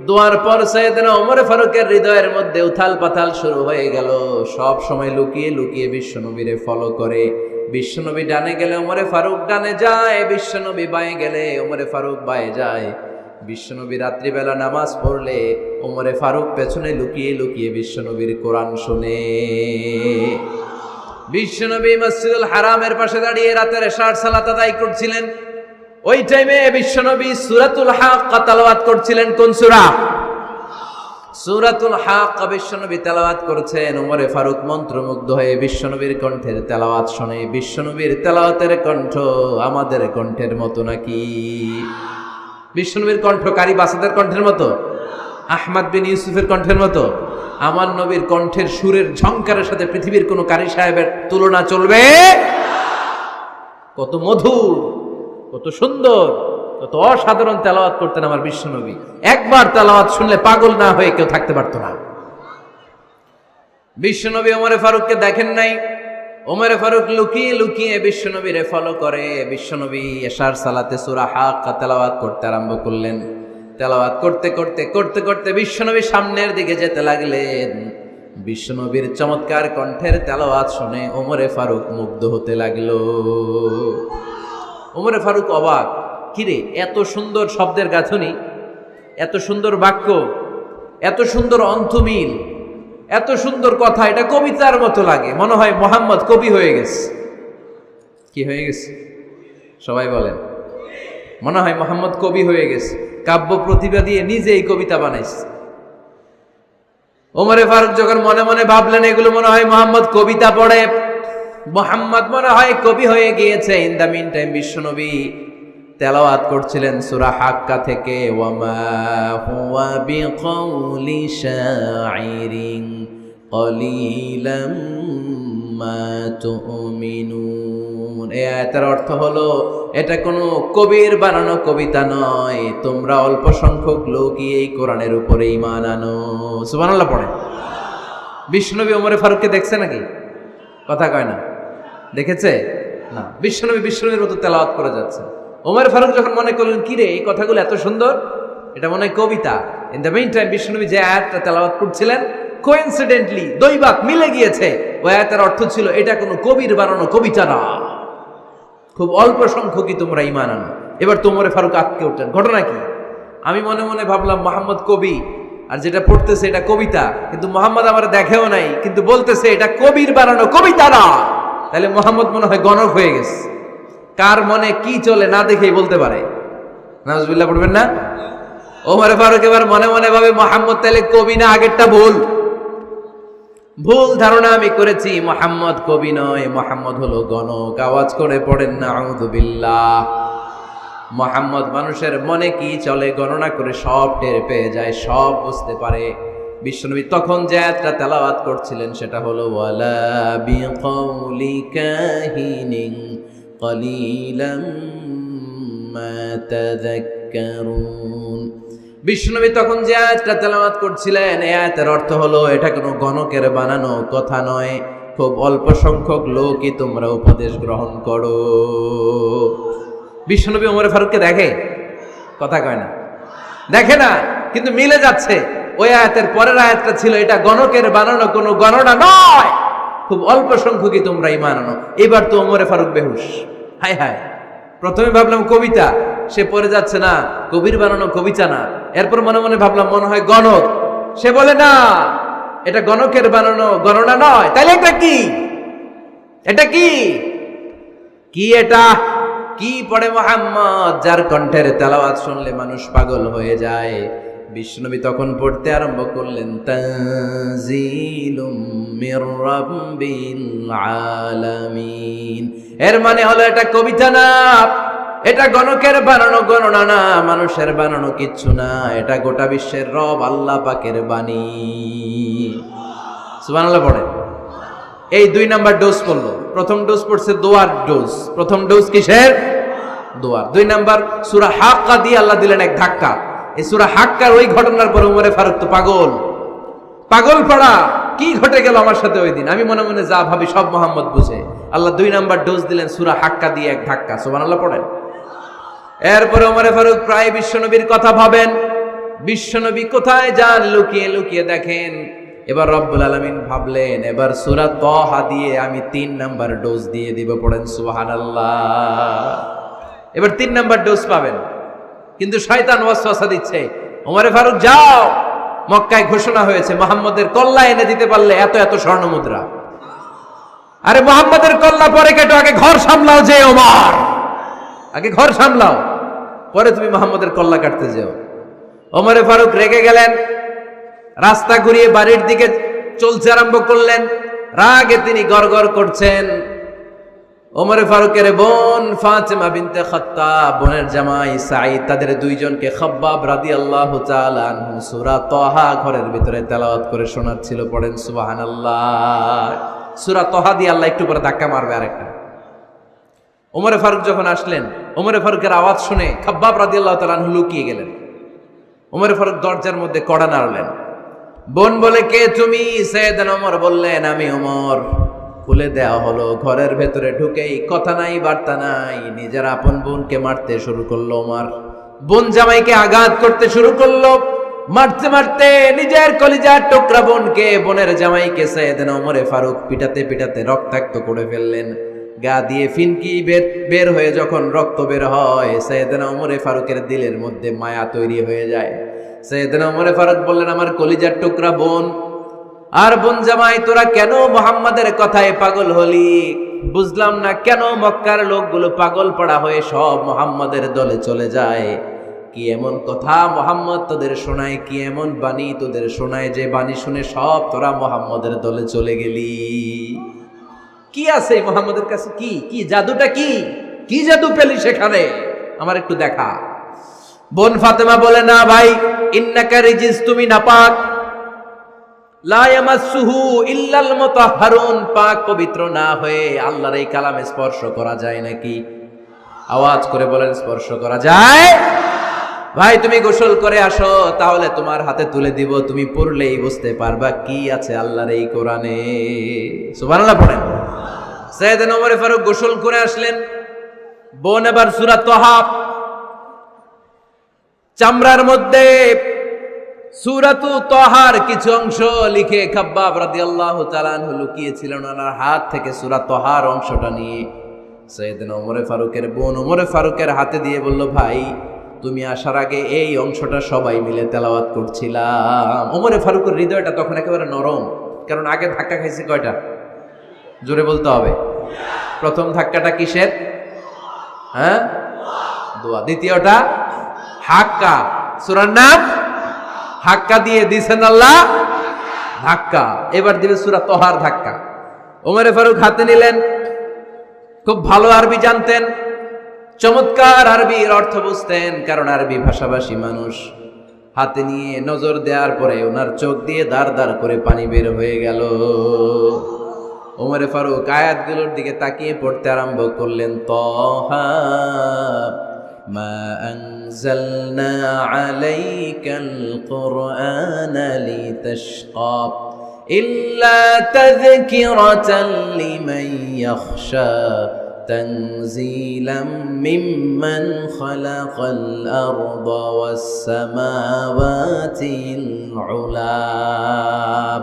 A: দোয়ার পর সাইয়েদনা ওমর ফারুকের হৃদয়ের মধ্যে উথাল পাথাল শুরু হয়ে গেল। সব সময় লুকিয়ে লুকিয়ে বিশ্বনবীরে ফলো করে। বিশ্বনবী ডানে গেলে ওমরে ফারুক ডানে যায়, বিশ্বনবী বাঁয়ে গেলে ওমরে ফারুক বাঁয়ে যায়। বিশ্বনবী রাত্রিবেলা নামাজ পড়লে ওমরে ফারুক পেছনে লুকিয়ে লুকিয়ে বিশ্বনবীর কোরআন শুনে। বিশ্বনবী মসজিদুল হারামের পাশে দাঁড়িয়ে রাতের এশার সালাত আদায় করছিলেন। ওই টাইমে বিশ্বনবী সূরাতুল হাক্কা তেলাওয়াত করছিলেন। কোন সূরা? সূরাতুল হাক্কা বিশ্বনবী তেলাওয়াত করছেন। ওমরে ফারুক মন্ত্রমুগ্ধ হয়ে বিশ্বনবীর কণ্ঠের তেলাওয়াত শুনে। বিশ্বনবীর তেলাওয়াতের কণ্ঠ আমাদের কণ্ঠের মতো নাকি? বিশ্বনবীর কণ্ঠ কারি বাসাদের কণ্ঠের মতো? আহমদ বিন ইউসুফের কণ্ঠের মতো? আমার নবীর কণ্ঠের সুরের ঝংকারের সাথে পৃথিবীর কোন কারি সাহেবের তুলনা চলবে? কত মধুর, কত সুন্দর, কত অসাধারণ তেলাওয়াত করতেন আমার বিশ্বনবী। একবার তেলাওয়াত শুনলে পাগল না হয়ে কেউ থাকতে পারতো না। বিশ্বনবী ওমরে ফারুককে দেখেন নাই। ওমরে ফারুক লুকিয়ে লুকিয়ে বিশ্বনবীরে ফলো করে। বিশ্বনবী এশার সালাতে সূরা হাক্কা তেলাওয়াত করতে আরম্ভ করলেন। তেলাওয়াত করতে করতে করতে করতে বিশ্বনবী সামনের দিকে যেতে লাগলেন। বিশ্বনবীর চমৎকার কণ্ঠের তেলাওয়াত শুনে ওমরে ফারুক মুগ্ধ হতে লাগলো। ওমরে ফারুক অবাক, কিরে এত সুন্দর শব্দের গাঁথনি, এত সুন্দর বাক্য, এত সুন্দর অন্তমিল, এত সুন্দর কথা, এটা কবিতার মতো লাগে। মনে হয় মোহাম্মদ কবি হয়ে গেছে। কি হয়ে গেছে? সবাই বলেন। মনে হয় মোহাম্মদ কবি হয়ে গেছে, কাব্য প্রতিভা দিয়ে নিজেই কবিতা বানাইছে। ওমরে ফারুক যখন মনে মনে ভাবলেন এগুলো মনে হয় মোহাম্মদ কবিতা পড়ে, মোহাম্মদ মনে হয় কবি হয়ে গিয়েছে। ইন দ্য মিন টাইম বিশ্বনবী তেলাওয়াত করছিলেন সূরা হাক্কা থেকে, ওয়ামা হুয়া বিকাউলি শাইরিন কলিলাম মা তুমিনুন। এই আয়াতের অর্থ হলো এটা কোনো কবির বানানো কবিতা নয়, তোমরা অল্প সংখ্যক লোকই এই কোরআনের উপরে ঈমান আনো। সুবহানাল্লাহ পড়ে। বিশ্বনবী ওমরে ফারুককে দেখছে নাকি? কথা কয় না। দেখেছে না? বিশ্বনবীর মতো তেলাওয়াত করে যাচ্ছে। ওমর ফারুক যখন মনে করলেন, কিরে এই কথাগুলো এত সুন্দর, এটা মনে হয় কবিতা, ইন দ্য মেইন টাইম বিশ্বনবী যে আয়াতটা তেলাওয়াত করছিলেন, কোইন্সিডেন্টলি দৈবাত মিলে গিয়েছে। ওই আয়াতের অর্থ ছিল এটা কোনো কবির বানানো কবিতা না, খুব অল্প সংখ্যকই তোমরা ঈমান আনো। এবার তো ওমরে ফারুক আটকে উঠলেন। ঘটনা কি? আমি মনে মনে ভাবলাম মোহাম্মদ কবি, আর যেটা পড়তেছে এটা কবিতা, কিন্তু মোহাম্মদ আমার দেখেও নাই, কিন্তু বলতেছে এটা কবির বানানো কবিতা না। তাহলে মোহাম্মদ মনে হয় গণক হয়ে গেছে। কার মনে কি চলে না দেখেই বলতে পারে। নাউজুবিল্লাহ পড়বেন না? ওমরে ফারুক এবার মনে মনে ভাবে মোহাম্মদ তাহলে কবি না, আগেরটা ভুল ধারণা আমি করেছি। মোহাম্মদ কবি নয়, মোহাম্মদ হলো গণক। আওয়াজ করে পড়েন না আউযু বিল্লাহ। মোহাম্মদ মানুষের মনে কি চলে গণনা করে সব টের পেয়ে যায়, সব বুঝতে পারে। বিশ্বনবী তখন যে আয়াতটা তেলাওয়াত করছিলেন সেটা হলো ওয়ালা বিকাউলি কাহিনিন কলিলাম মা তাযাক্কারুন। বিশ্বনবী তখন যে আয়াতটা তেলাওয়াত করছিলেন, এই আয়াতের অর্থ হলো এটা কোনো গণকের বানানো কথা নয়, খুব অল্প সংখ্যক লোকই তোমরা উপদেশ গ্রহণ করো। বিশ্বনবী ওমরে ফারুককে দেখে? কথা কয় না, দেখে না, কিন্তু মিলে যাচ্ছে। ওই আয়াতের পরের আয়াতটা ছিল এটা গণকের বানানো কোনো গণনা নয়, খুব অল্প সংখ্যকই তোমরা ঈমান আনো। এবার তো ওমরে ফারুক বেহুশ। হায় হায়, প্রথমে ভাবলাম কবিতা, সে পড়ে যাচ্ছে না কবির বানানো কবিতা না। এরপর মনে মনে ভাবলাম মনে হয় গণক, সে বলে না এটা গণকের বানানো গণনা নয়। তাইলে এটা কি? এটা কি? কি এটা? কি পড়ে মুহাম্মদ, যার কণ্ঠের তেলাওয়াত শুনলে মানুষ পাগল হয়ে যায়। বিশ্বনবী তখন পড়তে আরম্ভ করলেন তানজিলুম মির রাব্বিল আলামিন। এর মানে হলো এটা কবিতা না, এটা গণকের বানানো গণনা না, মানুষের বানানো কিচ্ছু না, এটা গোটা বিশ্বের রব আল্লাহ পাকের বাণী। সুবহানাল্লাহ পড়ে। এই 2 নাম্বার ডোজ পড়লো। প্রথম ডোজ পড়ছে দোয়ার ডোজ। প্রথম ডোজ কিসের? দোয়ার। 2 নাম্বার সূরা হাক্কা দিয়ে আল্লাহ দিলেন এক ধাক্কা। এই সূরা হাক্কার ওই ঘটনার পরে ওমরে ফারুক তো পাগল পড়া, কি ঘটে গেল আমার সাথে ওই দিন। আমি মনে মনে যা ভাবি সব মোহাম্মদ বুঝে। আল্লাহ 2 নাম্বার ডোজ দিলেন সূরা হাক্কা দিয়ে এক ধাক্কা। সুবহানাল্লাহ পড়েন। এরপরে ওমরে ফারুক প্রায় বিশ্বনবীর কথা ভাবেন, বিশ্বনবী কোথায় যান লুকিয়ে লুকিয়ে দেখেন। এবার রব্বুল আলামিন ভাবলেন এবার সূরা তাহা দিয়ে আমি 3 নাম্বার ডোজ দিয়ে দিব। পড়েন সুবহানাল্লাহ। এবার 3 নাম্বার ডোজ পাবেন, কিন্তু শয়তান ওয়াসওয়াসা দিচ্ছে, ওমরে ফারুক যাও, মক্কায় ঘোষণা হয়েছে মুহাম্মদের কল্লা এনে দিতে পারলে এত এত স্বর্ণ মুদ্রা। আরে মুহাম্মদের কল্লা পরে কেটো, আগে ঘর সামলাও। যে ওমর, আগে ঘর সামলাও, পরে তুমি মুহাম্মদের কল্লা কাটতে যেও। ওমরে ফারুক রেগে গেলেন, রাস্তা ঘুরিয়ে বাড়ির দিকে চলতে আরম্ভ করলেন। রাগে তিনি গড়গড় করছেন। ওমরে ফারুকের বোন ফাতেমা বিনতে খাত্তাব, বোনের জামাই সাঈদ, তাদের 2 জনকে খাব্বাব রাদিয়াল্লাহু তাআলা আনহু সূরা তাহা ঘরের ভিতরে তেলাওয়াত করে শোনাচ্ছিল। পড়েন সুবহানাল্লাহ। সূরা তাহা দিয়ে আল্লাহ একটু পরে ধাক্কা মারবে আরেকটা। ওমরে ফারুক যখন আসলেন, ওমরে ফারুকের আওয়াজ শুনে খাব্বাব রাদিয়াল্লাহু তাআলা আনহু লুকিয়ে গেলেন। ওমরে ফারুক দরজার মধ্যে কড়া নাড়লেন। বোন বলে, কে তুমি? সাইয়েদনা ওমর বললেন, আমি ওমর। খুলে দেওয়া হলো। ঘরের ভেতরে ঢুকেই কথা নাই বার্তা নাই, নিজের আপন বোনকে মারতে শুরু করলো ওমর। বোন জামাইকে আঘাত করতে শুরু করলো। মারতে মারতে নিজের কলিজার টুকরা বোনকে, বোনের জামাইকে সাইয়েদনা ওমরে ফারুক পিটাতে পিটাতে রক্তাক্ত করে ফেললেন। গা দিয়ে ফিনকি বের হয়ে যখন রক্ত বের হয়, সাইয়েদনা ওমরে ফারুকের দিলের মধ্যে মায়া তৈরি হয়ে যায়। সাইয়েদনা ওমরে ফারুক বললেন, আমার কলিজার টুকরা বোন আর বোন জামাই, তোরা কেন মুহাম্মাদের কথায় পাগল হলি? বুঝলাম না কেন মক্কার লোকগুলো পাগল পড়া হয়ে সব মুহাম্মাদের দলে চলে যায়। কি এমন কথা মুহাম্মদ তোদের শোনায়, কি এমন বাণী তোদের শোনায় যে বাণী শুনে সব তোরা মুহাম্মাদের দলে চলে গেলি? কি আছে মুহাম্মাদের কাছে? কি কি জাদুটা? কি কি জাদু পেলি সেখানে? আমার একটু দেখা। বোন ফাতেমা বলে, না ভাই, ইন্নাকা রিজিস, তুমি নাপাক, লা ইয়ামাসসুহু ইল্লাল মুতাহহারুন, পাক পবিত্র না হয়ে আল্লাহর এই কালামে স্পর্শ করা যায় নাকি? আওয়াজ করে বলেন, স্পর্শ করা যায়? ভাই তুমি গোসল করে আসো, তাহলে তোমার হাতে তুলে দিব, তুমি পড়লেই বুঝতে পারবা কি আছে আল্লাহর এই কোরআনে। সুবহানাল্লাহ পড়েন। সাইয়েদনা ওমর ফারুক গোসল করে আসলেন। বোন এবার সূরা তাহা চামড়ার মধ্যে সূরাতু তাহার কিছু অংশ লিখে খাব্বাব রাদিয়াল্লাহু তাআলা আনহু লুকিয়েছিলেন ওনার হাত থেকে। সূরা তাহার অংশটা নিয়ে সাইয়েদনা ওমর ফারুকের বোন ওমর ফারুকের হাতে দিয়ে বলল, ভাই তুমি আসার আগে এই অংশটা সবাই মিলে তেলাওয়াত করছিলাম। ওমর ফারুকের হৃদয়টা তখন একেবারে নরম, কারণ আগে ধাক্কা খাইছে কয়টা? জোরে বলতে হবে। প্রথম ধাক্কাটা কিসের? হ্যাঁ, দোয়া। দ্বিতীয়টা হাক্কা, সূরার নাম হাক্কা দিয়ে দিয়েছেন আল্লাহ ধাক্কা। এবার দিবে সূরা তাহার ধাক্কা। ওমর ফারুক হাতে নিলেন, খুব ভালো আরবি জানতেন, চমৎকার আরবির অর্থ বুঝতেন, কারণ আরবি ভাষাভাষী মানুষ। হাতে নিয়ে নজর দেওয়ার পরে ওনার চোখ দিয়ে দাঁড় দাঁড় করে পানি বের হয়ে গেল। ওমর ফারুক আয়াতগুলোর দিকে তাকিয়ে পড়তে আরম্ভ করলেন, তাহা মা আনজালনা আলাইকাল কুরআনা লিতাশকা ইল্লা তাযকিরাতাল লিমান ইয়াখশা তানজিলাম মিম্মান খালাকাল আরদা ওয়াস সামাওয়াতিল উলা।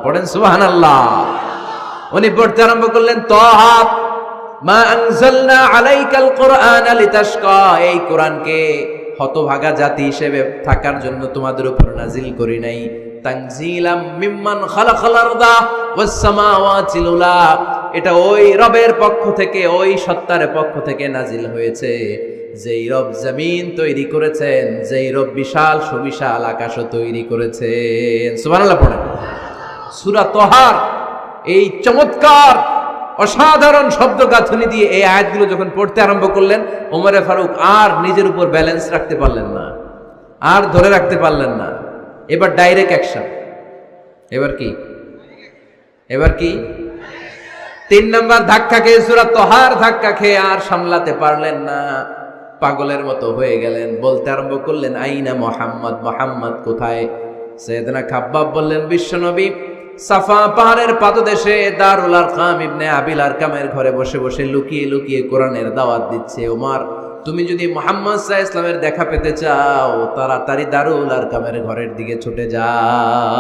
A: পড়েন সুবহানাল্লাহ। উনি পড়তে আরম্ভ করলেন, তাহা মা আনজালনা আলাইকাল কুরআনা লিতাশকা, এই কোরআনকে হতভাগা জাতি হিসেবে থাকার জন্য তোমাদের উপর নাজিল করি নাই। তানজিলাম মিম্মান খালাকাল আরদা ওয়াস সামাওয়াতিল উলা, এটা ওই রবের পক্ষ থেকে, ওই সত্তার পক্ষ থেকে নাজিল হয়েছে যেই রব জমিন তৈরি করেছেন, যেই রব বিশাল সুবিশাল আকাশও তৈরি করেছেন। সুবহানাল্লাহ পড়েন। সূরা তাহার এই চমৎকার অসাধারণ শব্দ গাঁথনি দিয়ে এই আয়াতগুলো যখন পড়তে আরম্ভ করলেন, ওমর ফারুক আর নিজের উপর ব্যালেন্স রাখতে পারলেন না, আর ধরে রাখতে পারলেন না। এবার ডাইরেক্ট অ্যাকশন। এবার কি 3 নাম্বার ধাক্কা খেয়ে, সূরা তাহার ধাক্কা খেয়ে আর সামলাতে পারলেন না, পাগলের মতো হয়ে গেলেন। বলতে আরম্ভ করলেন, আইনা মুহাম্মদ, মুহাম্মদ কোথায়? সাইয়েদনা খাব্বাব বললেন, বিশ্বনবী সাফা পাহাড়ের পাদদেশে দারুল আরকাম ইবনে আবিল আরকামের ঘরে বসে বসে লুকিয়ে লুকিয়ে কোরআনের দাওয়াত দিচ্ছে। ওমর, তুমি যদি মুহাম্মদ সাল্লাল্লাহু আলাইহি ওয়াসাল্লামের দেখা পেতে চাও, তাড়াতাড়ি দারুল আরকামের ঘরের দিকে ছুটে যাও।